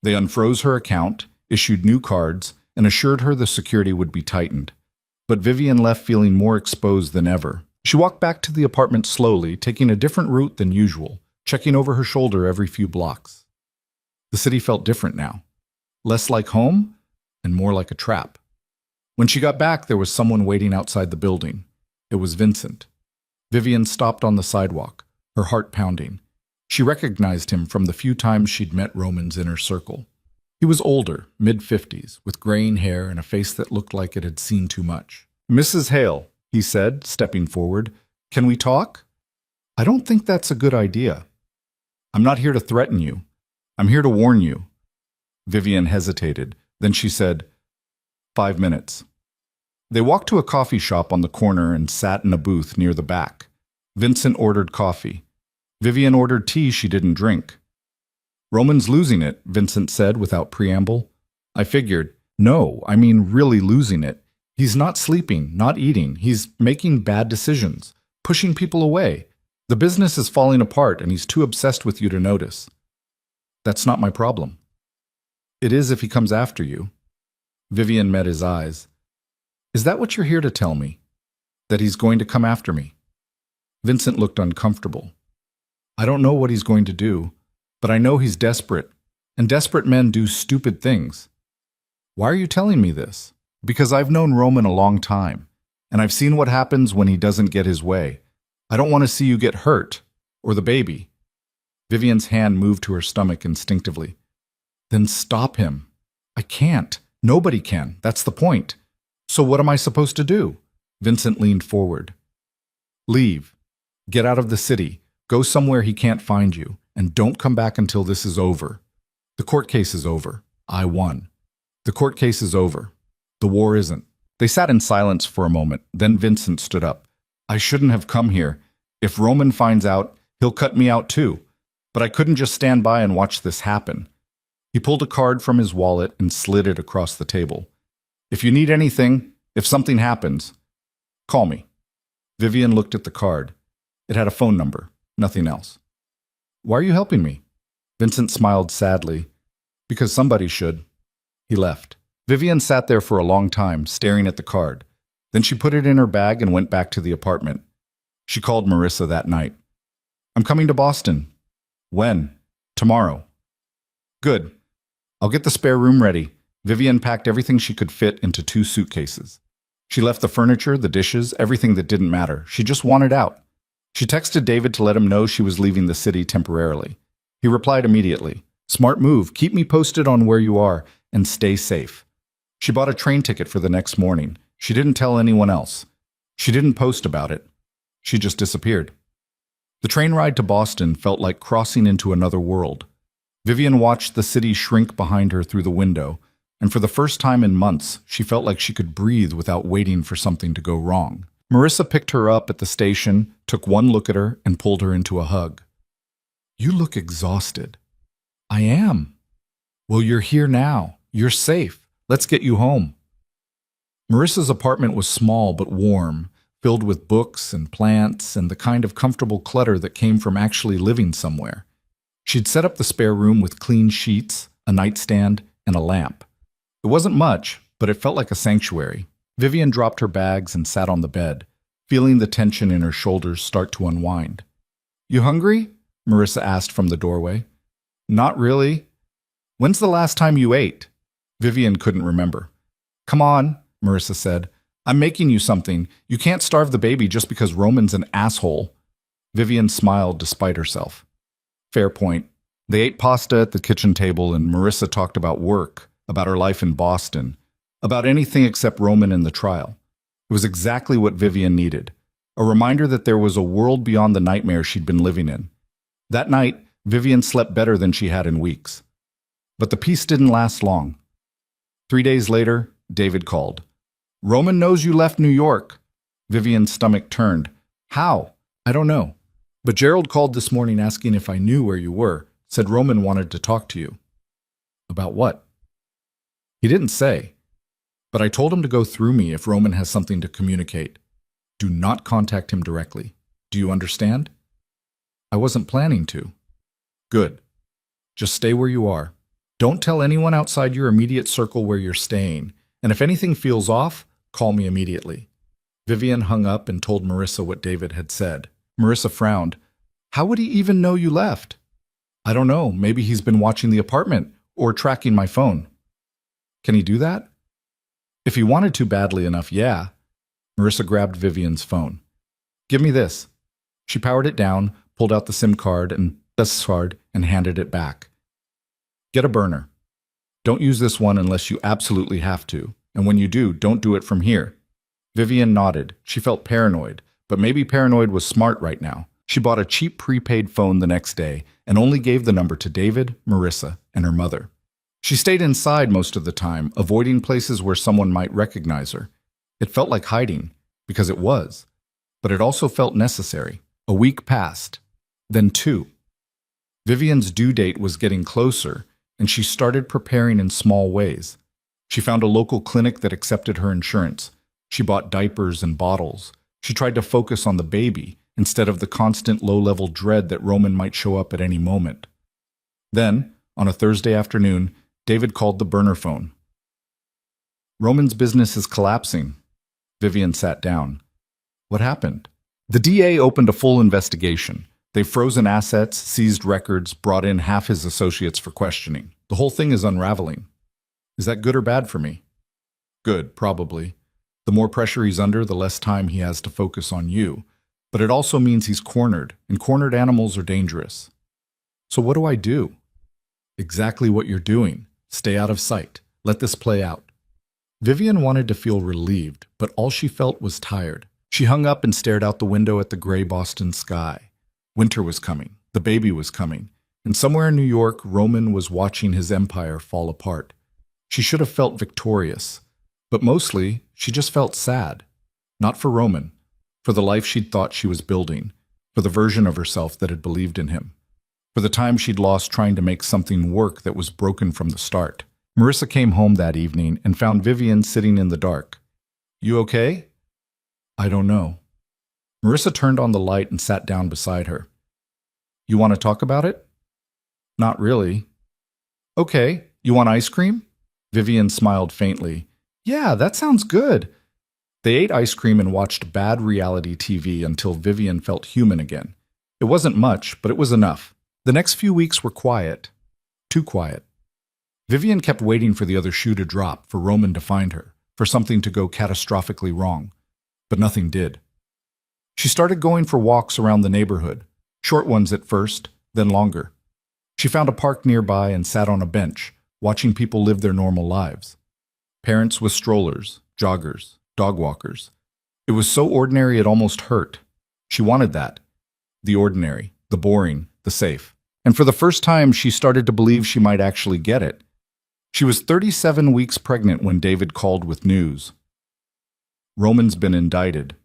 They unfroze her account, issued new cards, and assured her the security would be tightened. But Vivian left feeling more exposed than ever. She walked back to the apartment slowly, taking a different route than usual, checking over her shoulder every few blocks. The city felt different now. Less like home, and more like a trap. When she got back, there was someone waiting outside the building. It was Vincent. Vivian stopped on the sidewalk, her heart pounding. She recognized him from the few times she'd met Roman's inner circle. He was older, mid-50s, with graying hair and a face that looked like it had seen too much. "Mrs. Hale," he said, stepping forward, "can we talk?" "I don't think that's a good idea." "I'm not here to threaten you. I'm here to warn you." Vivian hesitated. Then she said, 5 minutes. They walked to a coffee shop on the corner and sat in a booth near the back. Vincent ordered coffee. Vivian ordered tea she didn't drink. "Roman's losing it," Vincent said without preamble. I figured. "No, I mean really losing it. He's not sleeping, not eating. He's making bad decisions, pushing people away. The business is falling apart and he's too obsessed with you to notice. That's not my problem. It is if he comes after you. Vivian met his eyes. Is that what you're here to tell me? That he's going to come after me? Vincent looked uncomfortable. I don't know what he's going to do, but I know he's desperate, and desperate men do stupid things. Why are you telling me this? Because I've known Roman a long time, and I've seen what happens when he doesn't get his way. I don't want to see you get hurt, or the baby. Vivian's hand moved to her stomach instinctively. Then stop him. I can't. Nobody can. That's the point. So what am I supposed to do? Vincent leaned forward. Leave. Get out of the city. Go somewhere he can't find you, and don't come back until this is over. The court case is over. I won. The court case is over. The war isn't. They sat in silence for a moment, then Vincent stood up. I shouldn't have come here. If Roman finds out, he'll cut me out too. But I couldn't just stand by and watch this happen. He pulled a card from his wallet and slid it across the table. If you need anything, if something happens, call me. Vivian looked at the card. It had a phone number, nothing else. Why are you helping me? Vincent smiled sadly. Because somebody should. He left. Vivian sat there for a long time, staring at the card. Then she put it in her bag and went back to the apartment. She called Marissa that night. I'm coming to Boston. When? Tomorrow. Good. I'll get the spare room ready. Vivian packed everything she could fit into 2 suitcases. She left the furniture, the dishes, everything that didn't matter. She just wanted out. She texted David to let him know she was leaving the city temporarily. He replied immediately. Smart move. Keep me posted on where you are and stay safe. She bought a train ticket for the next morning. She didn't tell anyone else. She didn't post about it. She just disappeared. The train ride to Boston felt like crossing into another world. Vivian watched the city shrink behind her through the window, and for the first time in months, she felt like she could breathe without waiting for something to go wrong. Marissa picked her up at the station, took one look at her, and pulled her into a hug. You look exhausted. I am. Well, you're here now. You're safe. Let's get you home. Marissa's apartment was small but warm, filled with books and plants and the kind of comfortable clutter that came from actually living somewhere. She'd set up the spare room with clean sheets, a nightstand, and a lamp. It wasn't much, but it felt like a sanctuary. Vivian dropped her bags and sat on the bed, feeling the tension in her shoulders start to unwind. You hungry? Marissa asked from the doorway. Not really. When's the last time you ate? Vivian couldn't remember. Come on, Marissa said. I'm making you something. You can't starve the baby just because Roman's an asshole. Vivian smiled despite herself. Fair point. They ate pasta at the kitchen table and Marissa talked about work, about her life in Boston, about anything except Roman and the trial. It was exactly what Vivian needed, a reminder that there was a world beyond the nightmare she'd been living in. That night, Vivian slept better than she had in weeks. But the peace didn't last long. 3 days later, David called. Roman knows you left New York. Vivian's stomach turned. How? I don't know. But Gerald called this morning asking if I knew where you were, said Roman wanted to talk to you. About what? He didn't say. But I told him to go through me if Roman has something to communicate. Do not contact him directly. Do you understand? I wasn't planning to. Good. Just stay where you are. Don't tell anyone outside your immediate circle where you're staying, and if anything feels off, call me immediately. Vivian hung up and told Marissa what David had said. Marissa frowned. How would he even know you left? I don't know. Maybe he's been watching the apartment or tracking my phone. Can he do that? If he wanted to badly enough, yeah. Marissa grabbed Vivian's phone. Give me this. She powered it down, pulled out the SIM card and handed it back. Get a burner. Don't use this one unless you absolutely have to, and when you do, don't do it from here. Vivian nodded. She felt paranoid, but maybe paranoid was smart right now. She bought a cheap prepaid phone the next day and only gave the number to David, Marissa, and her mother. She stayed inside most of the time, avoiding places where someone might recognize her. It felt like hiding, because it was, but it also felt necessary. A week passed, then 2. Vivian's due date was getting closer, and she started preparing in small ways. She found a local clinic that accepted her insurance. She bought diapers and bottles. She tried to focus on the baby, instead of the constant low-level dread that Roman might show up at any moment. Then, on a Thursday afternoon, David called the burner phone. Roman's business is collapsing. Vivian sat down. What happened? The DA opened a full investigation. They've frozen assets, seized records, brought in half his associates for questioning. The whole thing is unraveling. Is that good or bad for me? Good, probably. The more pressure he's under, the less time he has to focus on you. But it also means he's cornered, and cornered animals are dangerous. So what do I do? Exactly what you're doing. Stay out of sight. Let this play out. Vivian wanted to feel relieved, but all she felt was tired. She hung up and stared out the window at the gray Boston sky. Winter was coming. The baby was coming. And somewhere in New York, Roman was watching his empire fall apart. She should have felt victorious. But mostly, she just felt sad. Not for Roman. For the life she'd thought she was building. For the version of herself that had believed in him. For the time she'd lost trying to make something work that was broken from the start. Marissa came home that evening and found Vivian sitting in the dark. You okay? I don't know. Marissa turned on the light and sat down beside her. You want to talk about it? Not really. Okay, you want ice cream? Vivian smiled faintly. Yeah, that sounds good. They ate ice cream and watched bad reality TV until Vivian felt human again. It wasn't much, but it was enough. The next few weeks were quiet. Too quiet. Vivian kept waiting for the other shoe to drop, for Roman to find her, for something to go catastrophically wrong. But nothing did. She started going for walks around the neighborhood, short ones at first, then longer. She found a park nearby and sat on a bench, watching people live their normal lives. Parents with strollers, joggers, dog walkers. It was so ordinary it almost hurt. She wanted that. The ordinary, the boring, the safe. And for the first time, she started to believe she might actually get it. She was 37 weeks pregnant when David called with news. Roman's been indicted.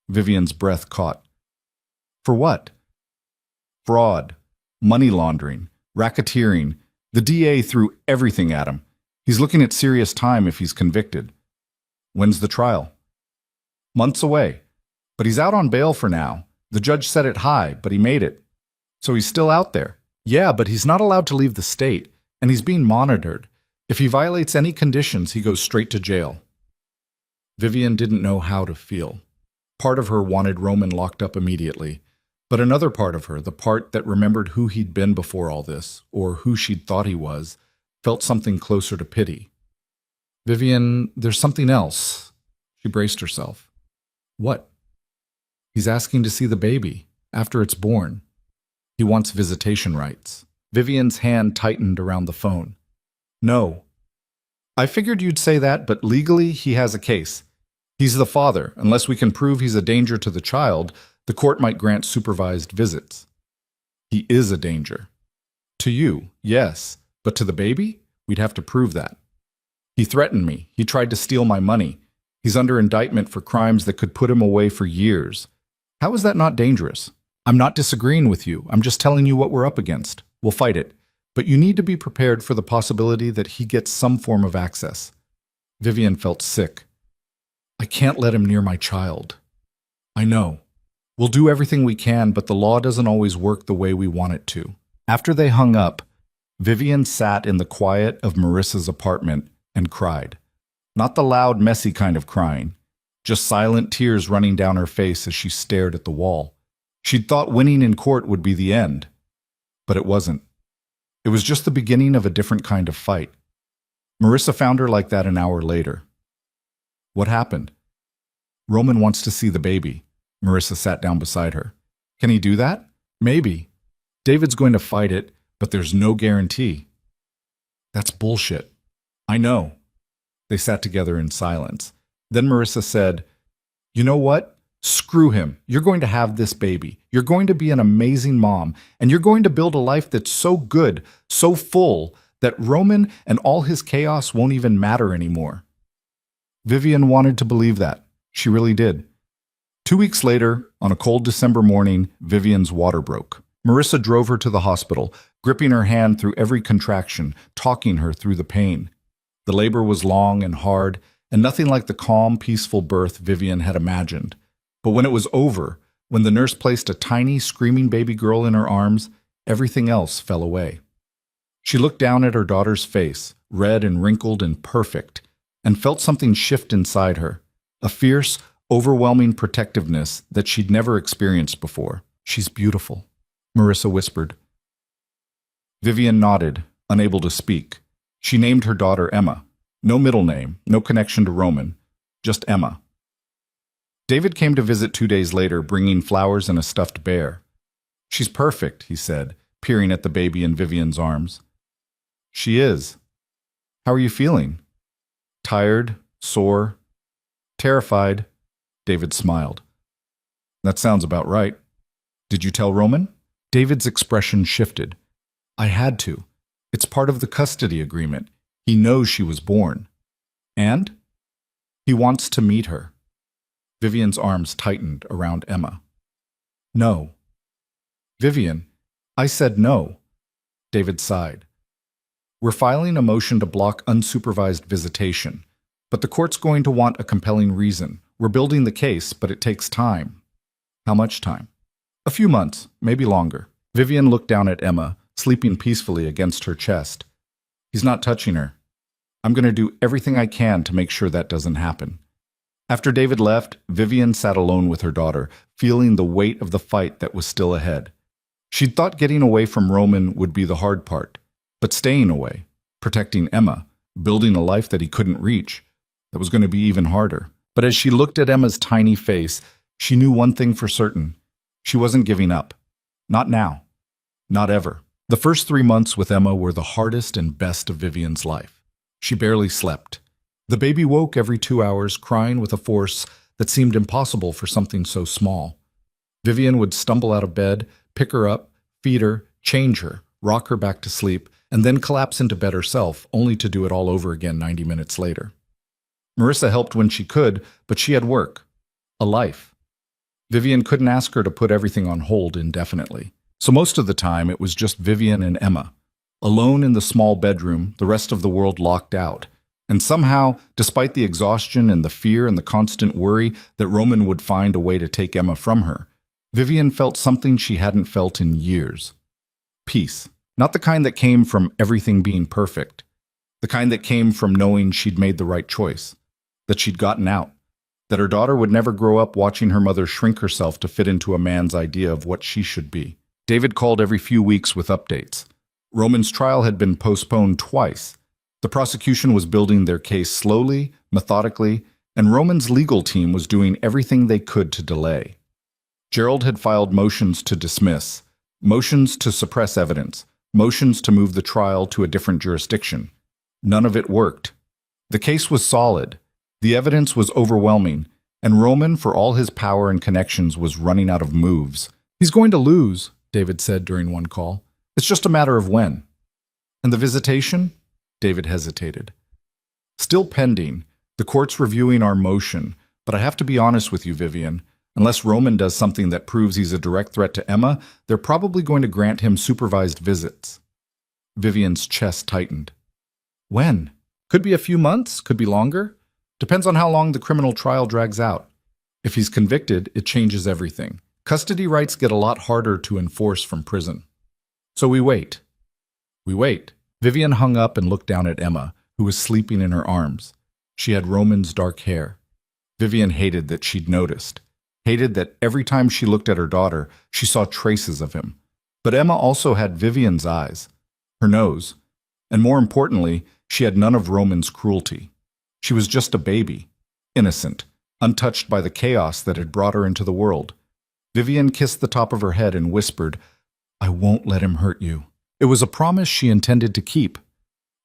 Vivian's breath caught. For what? Fraud, money laundering, racketeering. The DA threw everything at him. He's looking at serious time if he's convicted. When's the trial? Months away. But he's out on bail for now. The judge set it high, but he made it. So he's still out there. Yeah, but he's not allowed to leave the state, and he's being monitored. If he violates any conditions, he goes straight to jail. Vivian didn't know how to feel. Part of her wanted Roman locked up immediately, but another part of her, the part that remembered who he'd been before all this, or who she'd thought he was, felt something closer to pity. Vivian, there's something else. She braced herself. What? He's asking to see the baby, after it's born. He wants visitation rights. Vivian's hand tightened around the phone. No. I figured you'd say that, but legally he has a case. He's the father. Unless we can prove he's a danger to the child, the court might grant supervised visits. He is a danger. To you, yes. But to the baby? We'd have to prove that. He threatened me. He tried to steal my money. He's under indictment for crimes that could put him away for years. How is that not dangerous? I'm not disagreeing with you. I'm just telling you what we're up against. We'll fight it. But you need to be prepared for the possibility that he gets some form of access. Vivian felt sick. I can't let him near my child. I know. We'll do everything we can, but the law doesn't always work the way we want it to. After they hung up, Vivian sat in the quiet of Marissa's apartment and cried. Not the loud, messy kind of crying, just silent tears running down her face as she stared at the wall. She'd thought winning in court would be the end, but it wasn't. It was just the beginning of a different kind of fight. Marissa found her like that an hour later. What happened? Roman wants to see the baby. Marissa sat down beside her. Can he do that? Maybe. David's going to fight it, but there's no guarantee. That's bullshit. I know. They sat together in silence. Then Marissa said, You know what? Screw him. You're going to have this baby. You're going to be an amazing mom, and you're going to build a life that's so good, so full, that Roman and all his chaos won't even matter anymore. Vivian wanted to believe that. She really did. 2 weeks later, on a cold December morning, Vivian's water broke. Marissa drove her to the hospital, gripping her hand through every contraction, talking her through the pain. The labor was long and hard, and nothing like the calm, peaceful birth Vivian had imagined. But when it was over, When the nurse placed a tiny, screaming baby girl in her arms, everything else fell away. She looked down at her daughter's face, red and wrinkled and perfect, and felt something shift inside her, a fierce, overwhelming protectiveness that she'd never experienced before. "She's beautiful," Marissa whispered. Vivian nodded, unable to speak. She named her daughter Emma. No middle name, no connection to Roman, just Emma. David came to visit 2 days later, bringing flowers and a stuffed bear. "She's perfect," he said, peering at the baby in Vivian's arms. "She is. How are you feeling?" "Tired, sore, terrified," David smiled. "That sounds about right. Did you tell Roman?" David's expression shifted. "I had to. It's part of the custody agreement. He knows she was born. And? He wants to meet her." Vivian's arms tightened around Emma. "No." "Vivian, I said no." David sighed. "We're filing a motion to block unsupervised visitation, but the court's going to want a compelling reason. We're building the case, but it takes time." "How much time?" "A few months, maybe longer." Vivian looked down at Emma, sleeping peacefully against her chest. "He's not touching her. I'm going to do everything I can to make sure that doesn't happen." After David left, Vivian sat alone with her daughter, feeling the weight of the fight that was still ahead. She'd thought getting away from Roman would be the hard part, but staying away, protecting Emma, building a life that he couldn't reach, that was going to be even harder. But as she looked at Emma's tiny face, she knew one thing for certain. She wasn't giving up. Not now. Not ever. The first 3 months with Emma were the hardest and best of Vivian's life. She barely slept. The baby woke every 2 hours, crying with a force that seemed impossible for something so small. Vivian would stumble out of bed, pick her up, feed her, change her, rock her back to sleep, and then collapse into bed herself, only to do it all over again 90 minutes later. Marissa helped when she could, but she had work. A life. Vivian couldn't ask her to put everything on hold indefinitely. So most of the time, it was just Vivian and Emma. Alone in the small bedroom, the rest of the world locked out. And somehow, despite the exhaustion and the fear and the constant worry that Roman would find a way to take Emma from her, Vivian felt something she hadn't felt in years. Peace. Not the kind that came from everything being perfect. The kind that came from knowing she'd made the right choice. That she'd gotten out. That her daughter would never grow up watching her mother shrink herself to fit into a man's idea of what she should be. David called every few weeks with updates. Roman's trial had been postponed twice. The prosecution was building their case slowly, methodically, and Roman's legal team was doing everything they could to delay. Gerald had filed motions to dismiss, motions to suppress evidence, motions to move the trial to a different jurisdiction. None of it worked. The case was solid, the evidence was overwhelming, and Roman, for all his power and connections, was running out of moves. "He's going to lose," David said during one call. "It's just a matter of when." "And the visitation?" David hesitated. "Still pending. The court's reviewing our motion, but I have to be honest with you, Vivian. Unless Roman does something that proves he's a direct threat to Emma, they're probably going to grant him supervised visits." Vivian's chest tightened. "When? Could be a few months, could be longer. Depends on how long the criminal trial drags out. If he's convicted, it changes everything. Custody rights get a lot harder to enforce from prison. So we wait. We wait." Vivian hung up and looked down at Emma, who was sleeping in her arms. She had Roman's dark hair. Vivian hated that she'd noticed. Hated that every time she looked at her daughter, she saw traces of him. But Emma also had Vivian's eyes, her nose, and more importantly, she had none of Roman's cruelty. She was just a baby, innocent, untouched by the chaos that had brought her into the world. Vivian kissed the top of her head and whispered, "I won't let him hurt you." It was a promise she intended to keep.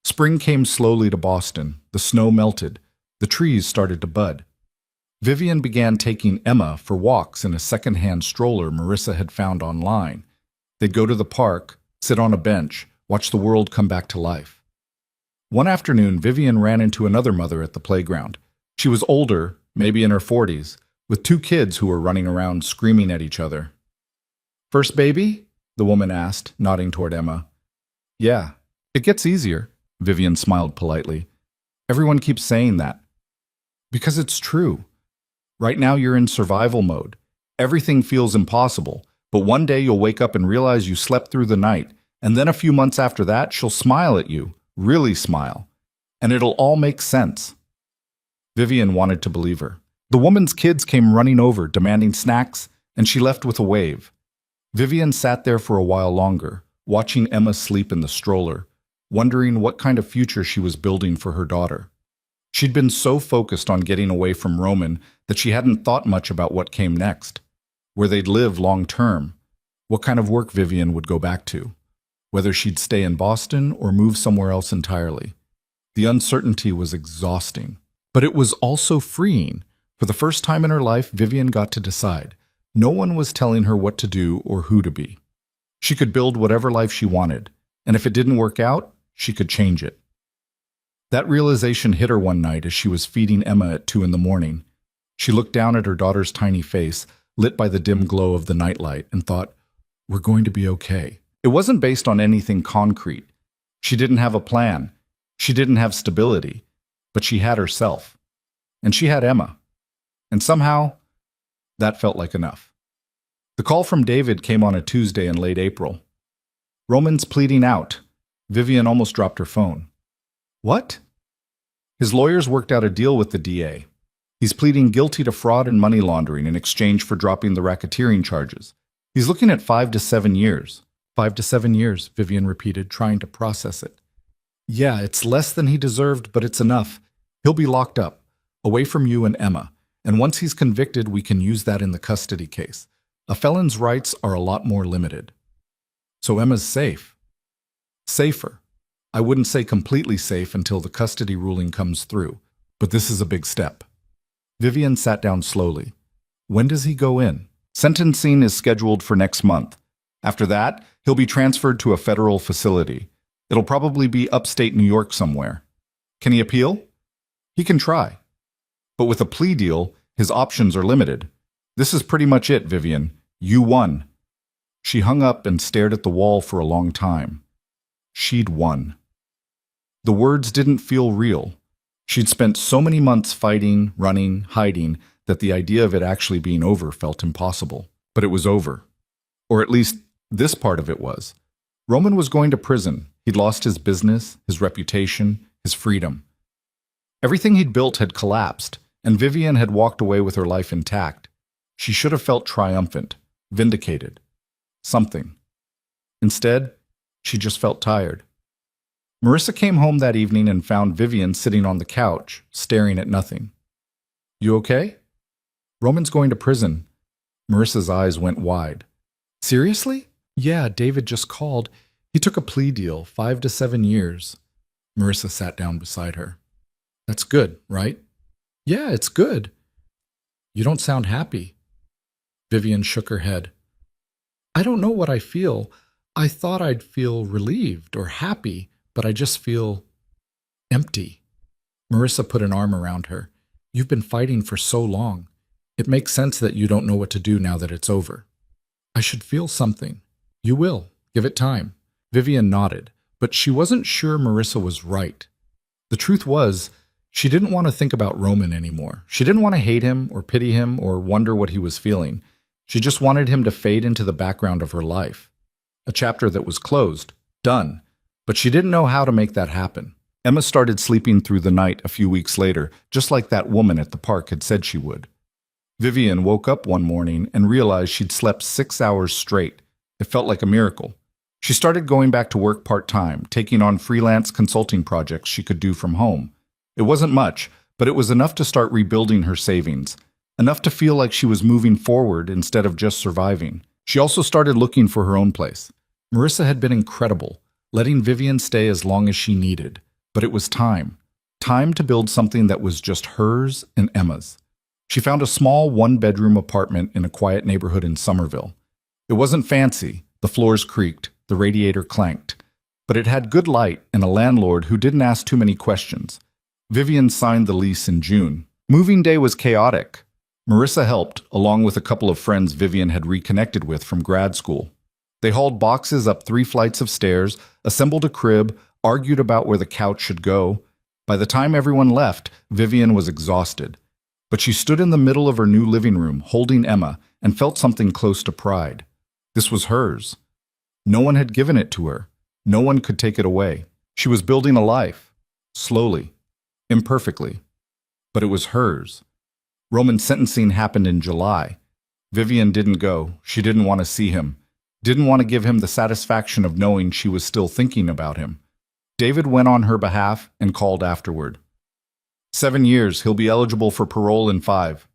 Spring came slowly to Boston. The snow melted. The trees started to bud. Vivian began taking Emma for walks in a second-hand stroller Marissa had found online. They'd go to the park, sit on a bench, watch the world come back to life. One afternoon, Vivian ran into another mother at the playground. She was older, maybe in her 40s, with 2 kids who were running around screaming at each other. "First baby?" the woman asked, nodding toward Emma. "Yeah, it gets easier," Vivian smiled politely. "Everyone keeps saying that." "Because it's true. Right now you're in survival mode. Everything feels impossible, but one day you'll wake up and realize you slept through the night, and then a few months after that, she'll smile at you, really smile, and it'll all make sense. Vivian wanted to believe her. The woman's kids came running over, demanding snacks, and she left with a wave. Vivian sat there for a while longer, watching Emma sleep in the stroller, wondering what kind of future she was building for her daughter. She'd been so focused on getting away from Roman that she hadn't thought much about what came next, where they'd live long term, what kind of work Vivian would go back to, whether she'd stay in Boston or move somewhere else entirely. The uncertainty was exhausting, but it was also freeing. For the first time in her life, Vivian got to decide. No one was telling her what to do or who to be. She could build whatever life she wanted, and if it didn't work out, she could change it. That realization hit her one night as she was feeding Emma at 2 a.m. She looked down at her daughter's tiny face, lit by the dim glow of the nightlight, and thought, "We're going to be okay." It wasn't based on anything concrete. She didn't have a plan. She didn't have stability. But she had herself. And she had Emma. And somehow, that felt like enough. The call from David came on a Tuesday in late April. "Roman's pleading out." Vivian almost dropped her phone. "What?" His lawyers worked out a deal with the DA. He's pleading guilty to fraud and money laundering in exchange for dropping the racketeering charges. He's looking at 5 to 7 years. 5 to 7 years, Vivian repeated, trying to process it. "Yeah, it's less than he deserved, but it's enough. He'll be locked up, away from you and Emma. And once he's convicted, we can use that in the custody case. A felon's rights are a lot more limited." So Emma's safe. Safer. I wouldn't say completely safe until the custody ruling comes through, but this is a big step. Vivian sat down slowly. When does he go in? Sentencing is scheduled for next month. After that, he'll be transferred to a federal facility. It'll probably be upstate New York somewhere. Can he appeal? He can try. But with a plea deal, his options are limited. This is pretty much it, Vivian. You won. She hung up and stared at the wall for a long time. She'd won. The words didn't feel real. She'd spent so many months fighting, running, hiding, that the idea of it actually being over felt impossible. But it was over. Or at least, this part of it was. Roman was going to prison. He'd lost his business, his reputation, his freedom. Everything he'd built had collapsed, and Vivian had walked away with her life intact. She should have felt triumphant, vindicated. Something. Instead, she just felt tired. Marissa came home that evening and found Vivian sitting on the couch, staring at nothing. "You okay?" "Roman's going to prison." Marissa's eyes went wide. "Seriously?" "Yeah, David just called. He took a plea deal, 5 to 7 years. Marissa sat down beside her. "That's good, right?" "Yeah, it's good." "You don't sound happy." Vivian shook her head. "I don't know what I feel. I thought I'd feel relieved or happy, but I just feel empty." Marissa put an arm around her. "You've been fighting for so long. It makes sense that you don't know what to do now that it's over." "I should feel something." "You will. Give it time." Vivian nodded, but she wasn't sure Marissa was right. The truth was, she didn't want to think about Roman anymore. She didn't want to hate him or pity him or wonder what he was feeling. She just wanted him to fade into the background of her life. A chapter that was closed, done, but she didn't know how to make that happen. Emma started sleeping through the night a few weeks later, just like that woman at the park had said she would. Vivian woke up one morning and realized she'd slept 6 hours straight. It felt like a miracle. She started going back to work part-time, taking on freelance consulting projects she could do from home. It wasn't much, but it was enough to start rebuilding her savings, enough to feel like she was moving forward instead of just surviving. She also started looking for her own place. Marissa had been incredible, letting Vivian stay as long as she needed. But it was time. Time to build something that was just hers and Emma's. She found a small one-bedroom apartment in a quiet neighborhood in Somerville. It wasn't fancy. The floors creaked, the radiator clanked. But it had good light and a landlord who didn't ask too many questions. Vivian signed the lease in June. Moving day was chaotic. Marissa helped, along with a couple of friends Vivian had reconnected with from grad school. They hauled boxes up 3 flights of stairs, assembled a crib, argued about where the couch should go. By the time everyone left, Vivian was exhausted. But she stood in the middle of her new living room, holding Emma, and felt something close to pride. This was hers. No one had given it to her. No one could take it away. She was building a life, slowly, imperfectly. But it was hers. Roman's sentencing happened in July. Vivian didn't go. She didn't want to see him. Didn't want to give him the satisfaction of knowing she was still thinking about him. David went on her behalf and called afterward. 7 years. He'll be eligible for parole in 5.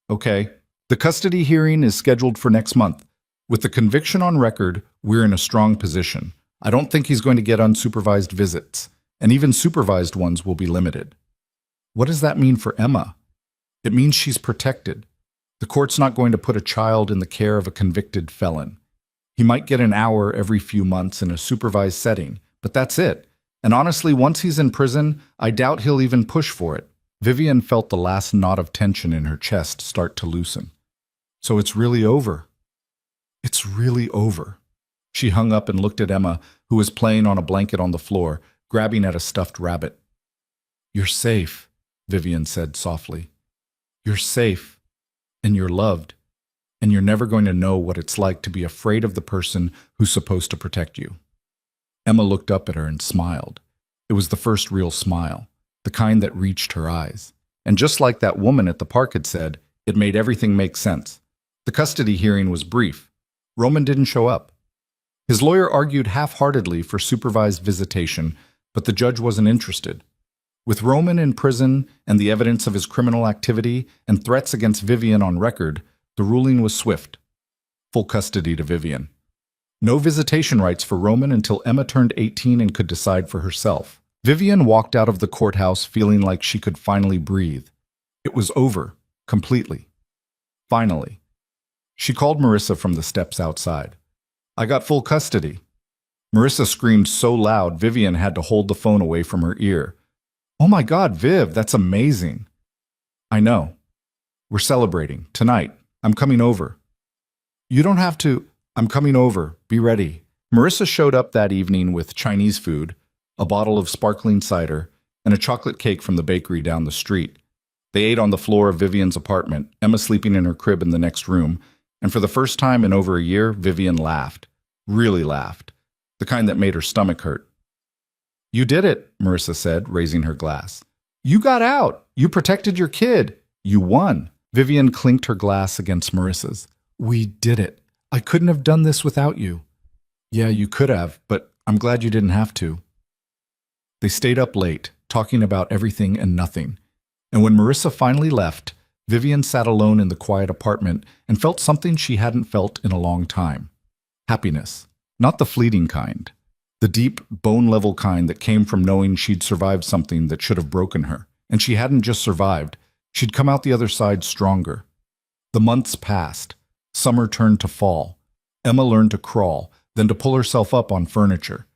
Okay. The custody hearing is scheduled for next month. With the conviction on record, we're in a strong position. I don't think he's going to get unsupervised visits, and even supervised ones will be limited. What does that mean for Emma? It means she's protected. The court's not going to put a child in the care of a convicted felon. He might get an hour every few months in a supervised setting, but that's it. And honestly, once he's in prison, I doubt he'll even push for it. Vivian felt the last knot of tension in her chest start to loosen. So it's really over. It's really over. She hung up and looked at Emma, who was playing on a blanket on the floor, grabbing at a stuffed rabbit. You're safe, Vivian said softly. You're safe, and you're loved, and you're never going to know what it's like to be afraid of the person who's supposed to protect you. Emma looked up at her and smiled. It was the first real smile, the kind that reached her eyes. And just like that woman at the park had said, it made everything make sense. The custody hearing was brief. Roman didn't show up. His lawyer argued half-heartedly for supervised visitation, but the judge wasn't interested. With Roman in prison and the evidence of his criminal activity and threats against Vivian on record, the ruling was swift. Full custody to Vivian. No visitation rights for Roman until Emma turned 18 and could decide for herself. Vivian walked out of the courthouse feeling like she could finally breathe. It was over, completely. Finally. She called Marissa from the steps outside. I got full custody. Marissa screamed so loud Vivian had to hold the phone away from her ear. Oh my God, Viv, that's amazing. I know. We're celebrating. Tonight. I'm coming over. You don't have to. I'm coming over. Be ready. Marissa showed up that evening with Chinese food, a bottle of sparkling cider, and a chocolate cake from the bakery down the street. They ate on the floor of Vivian's apartment, Emma sleeping in her crib in the next room, and for the first time in over a year, Vivian laughed. Really laughed. The kind that made her stomach hurt. You did it, Marissa said, raising her glass. You got out. You protected your kid. You won. Vivian clinked her glass against Marissa's. We did it. I couldn't have done this without you. Yeah, you could have, but I'm glad you didn't have to. They stayed up late, talking about everything and nothing. And when Marissa finally left, Vivian sat alone in the quiet apartment and felt something she hadn't felt in a long time. Happiness. Not the fleeting kind. The deep, bone-level kind that came from knowing she'd survived something that should have broken her. And she hadn't just survived. She'd come out the other side stronger. The months passed. Summer turned to fall. Emma learned to crawl, then to pull herself up on furniture.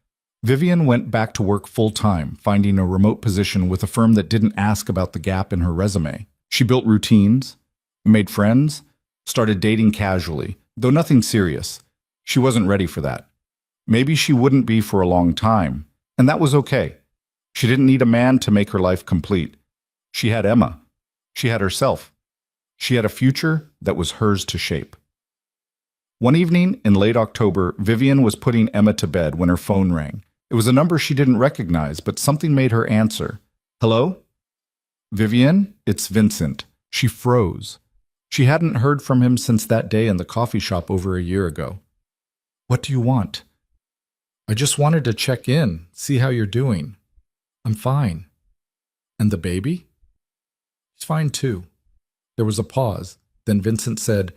Vivian went back to work full-time, finding a remote position with a firm that didn't ask about the gap in her resume. She built routines, made friends, started dating casually, though nothing serious. She wasn't ready for that. Maybe she wouldn't be for a long time, and that was okay. She didn't need a man to make her life complete. She had Emma. She had herself. She had a future that was hers to shape. One evening in late October, Vivian was putting Emma to bed when her phone rang. It was a number she didn't recognize, but something made her answer. Hello? Vivian, it's Vincent. She froze. She hadn't heard from him since that day in the coffee shop over a year ago. What do you want? I just wanted to check in, see how you're doing. I'm fine. And the baby? He's fine too. There was a pause. Then Vincent said,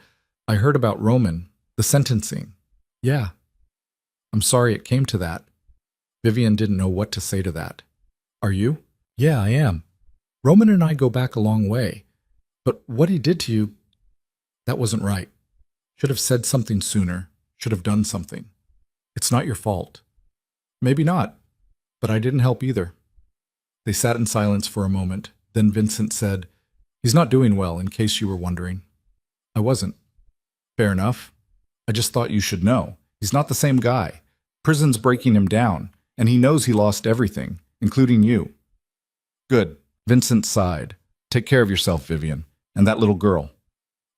I heard about Roman, the sentencing. Yeah. I'm sorry it came to that. Vivian didn't know what to say to that. Are you? Yeah, I am. Roman and I go back a long way. But what he did to you, that wasn't right. Should have said something sooner. Should have done something. It's not your fault. Maybe not, but I didn't help either. They sat in silence for a moment. Then Vincent said, He's not doing well, in case you were wondering. I wasn't. Fair enough. I just thought you should know. He's not the same guy. Prison's breaking him down, and he knows he lost everything, including you. Good. Vincent sighed. Take care of yourself, Vivian, and that little girl.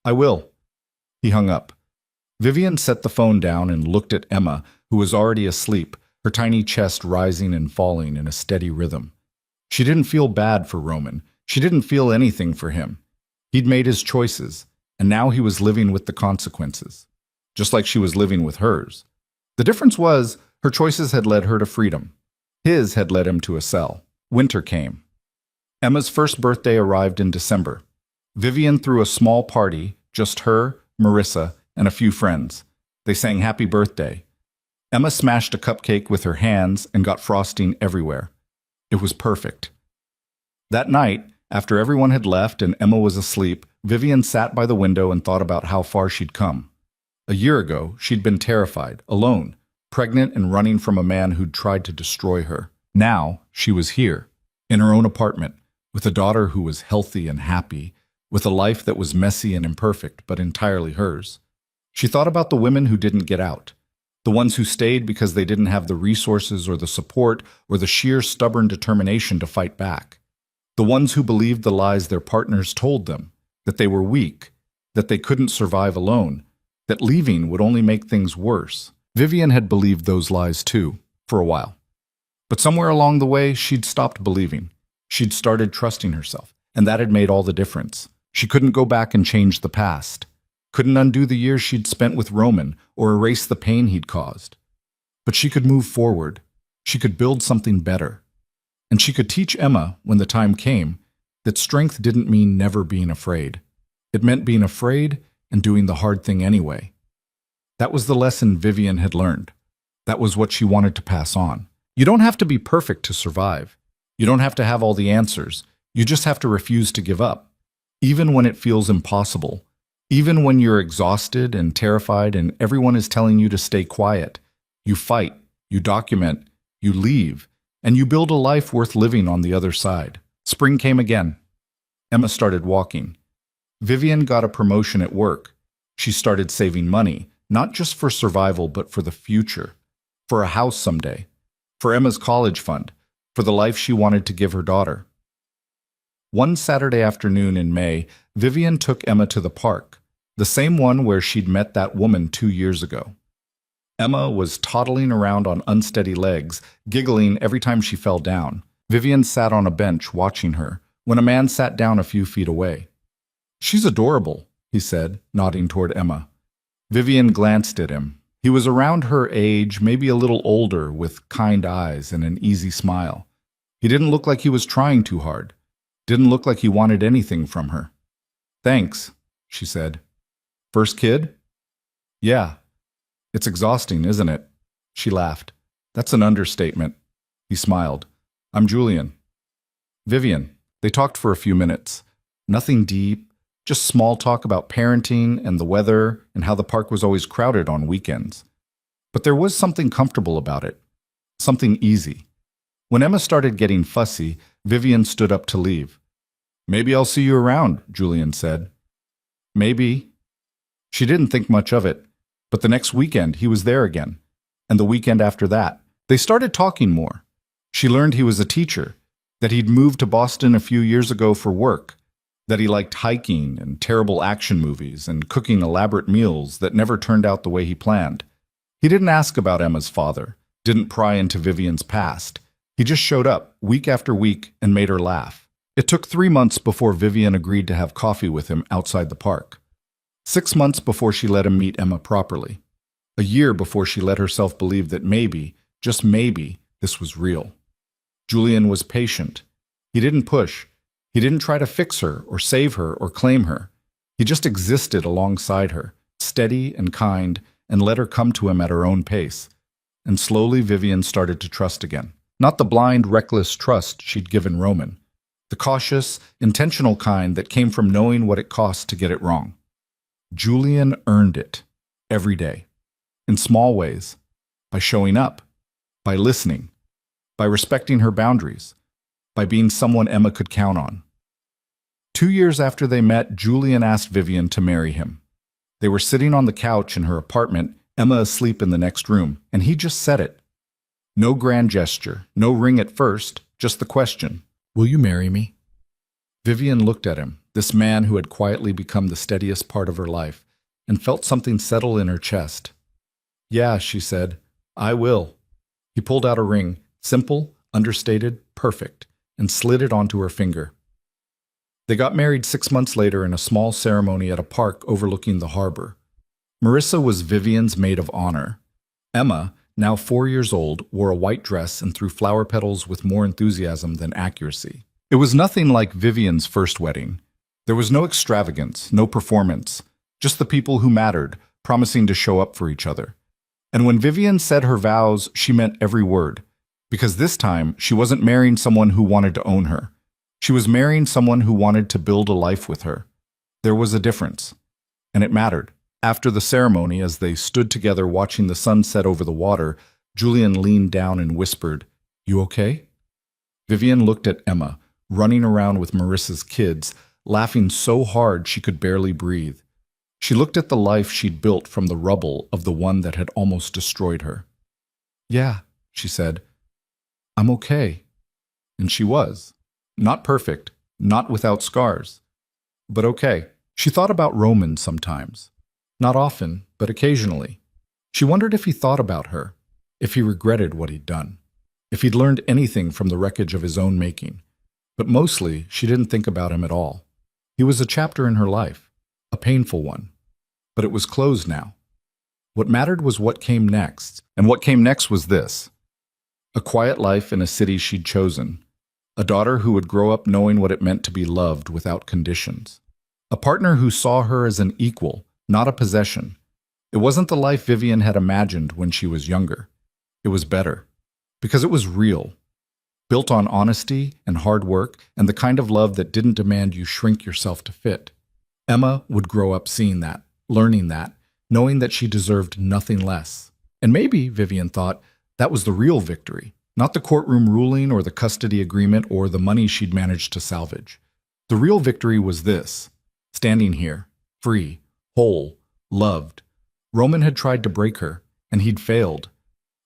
I will. He hung up. Vivian set the phone down and looked at Emma, who was already asleep, her tiny chest rising and falling in a steady rhythm. She didn't feel bad for Roman. She didn't feel anything for him. He'd made his choices, and now he was living with the consequences, just like she was living with hers. The difference was, her choices had led her to freedom. His had led him to a cell. Winter came. Emma's first birthday arrived in December. Vivian threw a small party, just her, Marissa, and a few friends. They sang happy birthday. Emma smashed a cupcake with her hands and got frosting everywhere. It was perfect. That night, after everyone had left and Emma was asleep, Vivian sat by the window and thought about how far she'd come. A year ago, she'd been terrified, alone, pregnant and running from a man who'd tried to destroy her. Now, she was here, in her own apartment, with a daughter who was healthy and happy, with a life that was messy and imperfect, but entirely hers. She thought about the women who didn't get out, the ones who stayed because they didn't have the resources or the support or the sheer stubborn determination to fight back. The ones who believed the lies their partners told them, that they were weak, that they couldn't survive alone, that leaving would only make things worse. Vivian had believed those lies too, for a while. But somewhere along the way, she'd stopped believing. She'd started trusting herself, and that had made all the difference. She couldn't go back and change the past. Couldn't undo the years she'd spent with Roman or erase the pain he'd caused. But she could move forward. She could build something better. And she could teach Emma, when the time came, that strength didn't mean never being afraid. It meant being afraid and doing the hard thing anyway. That was the lesson Vivian had learned. That was what she wanted to pass on. You don't have to be perfect to survive. You don't have to have all the answers. You just have to refuse to give up. Even when it feels impossible. Even when you're exhausted and terrified and everyone is telling you to stay quiet. You fight, you document, you leave, and you build a life worth living on the other side. Spring came again. Emma started walking. Vivian got a promotion at work. She started saving money, not just for survival, but for the future. For a house someday. For Emma's college fund. For the life she wanted to give her daughter. One Saturday afternoon in May, Vivian took Emma to the park, the same one where she'd met that woman 2 years ago. Emma was toddling around on unsteady legs, giggling every time she fell down. Vivian sat on a bench watching her, when a man sat down a few feet away. "She's adorable," he said, nodding toward Emma. Vivian glanced at him. He was around her age, maybe a little older, with kind eyes and an easy smile. He didn't look like he was trying too hard. Didn't look like he wanted anything from her. "Thanks," she said. "First kid?" "Yeah. It's exhausting, isn't it?" She laughed. "That's an understatement." He smiled. "I'm Julian." "Vivian." They talked for a few minutes. Nothing deep, just small talk about parenting and the weather and how the park was always crowded on weekends. But there was something comfortable about it. Something easy. When Emma started getting fussy, Vivian stood up to leave. "Maybe I'll see you around," Julian said. "Maybe." She didn't think much of it, but the next weekend he was there again, and the weekend after that. They started talking more. She learned he was a teacher, that he'd moved to Boston a few years ago for work, that he liked hiking and terrible action movies and cooking elaborate meals that never turned out the way he planned. He didn't ask about Emma's father, didn't pry into Vivian's past. He just showed up, week after week, and made her laugh. It took 3 months before Vivian agreed to have coffee with him outside the park. 6 months before she let him meet Emma properly. A year before she let herself believe that maybe, just maybe, this was real. Julian was patient. He didn't push. He didn't try to fix her or save her or claim her. He just existed alongside her, steady and kind, and let her come to him at her own pace. And slowly Vivian started to trust again. Not the blind, reckless trust she'd given Roman. The cautious, intentional kind that came from knowing what it cost to get it wrong. Julian earned it, every day. In small ways. By showing up. By listening. By respecting her boundaries. By being someone Emma could count on. 2 years after they met, Julian asked Vivian to marry him. They were sitting on the couch in her apartment, Emma asleep in the next room, and he just said it. No grand gesture, no ring at first, just the question, "Will you marry me?" Vivian looked at him, this man who had quietly become the steadiest part of her life, and felt something settle in her chest. "Yeah," she said, "I will." He pulled out a ring, simple, understated, perfect, and slid it onto her finger. They got married 6 months later in a small ceremony at a park overlooking the harbor. Marissa was Vivian's maid of honor. Emma, now 4 years old, wore a white dress and threw flower petals with more enthusiasm than accuracy. It was nothing like Vivian's first wedding. There was no extravagance, no performance, just the people who mattered, promising to show up for each other. And when Vivian said her vows, she meant every word, because this time she wasn't marrying someone who wanted to own her. She was marrying someone who wanted to build a life with her. There was a difference, and it mattered. After the ceremony, as they stood together watching the sun set over the water, Julian leaned down and whispered, "You okay?" Vivian looked at Emma, running around with Marissa's kids, laughing so hard she could barely breathe. She looked at the life she'd built from the rubble of the one that had almost destroyed her. "Yeah," she said, "I'm okay." And she was. Not perfect, not without scars, but okay. She thought about Roman sometimes. Not often, but occasionally. She wondered if he thought about her, if he regretted what he'd done, if he'd learned anything from the wreckage of his own making. But mostly, she didn't think about him at all. He was a chapter in her life, a painful one. But it was closed now. What mattered was what came next, and what came next was this. A quiet life in a city she'd chosen. A daughter who would grow up knowing what it meant to be loved without conditions. A partner who saw her as an equal, not a possession. It wasn't the life Vivian had imagined when she was younger. It was better, because it was real, built on honesty and hard work and the kind of love that didn't demand you shrink yourself to fit. Emma would grow up seeing that, learning that, knowing that she deserved nothing less. And maybe, Vivian thought, that was the real victory, not the courtroom ruling or the custody agreement or the money she'd managed to salvage. The real victory was this, standing here, free, whole, loved. Roman had tried to break her, and he'd failed.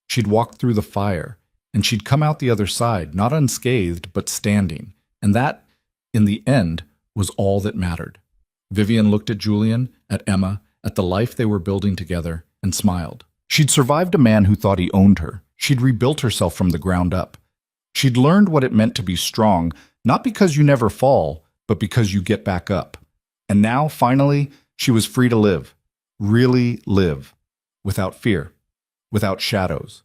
She'd walked through the fire, and she'd come out the other side, not unscathed, but standing. And that, in the end, was all that mattered. Vivian looked at Julian, at Emma, at the life they were building together, and smiled. She'd survived a man who thought he owned her. She'd rebuilt herself from the ground up. She'd learned what it meant to be strong, not because you never fall, but because you get back up. And now, finally, she was free to live, really live, without fear, without shadows,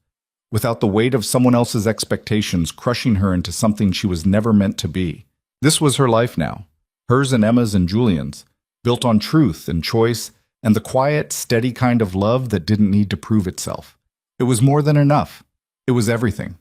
without the weight of someone else's expectations crushing her into something she was never meant to be. This was her life now, hers and Emma's and Julian's, built on truth and choice and the quiet, steady kind of love that didn't need to prove itself. It was more than enough. It was everything.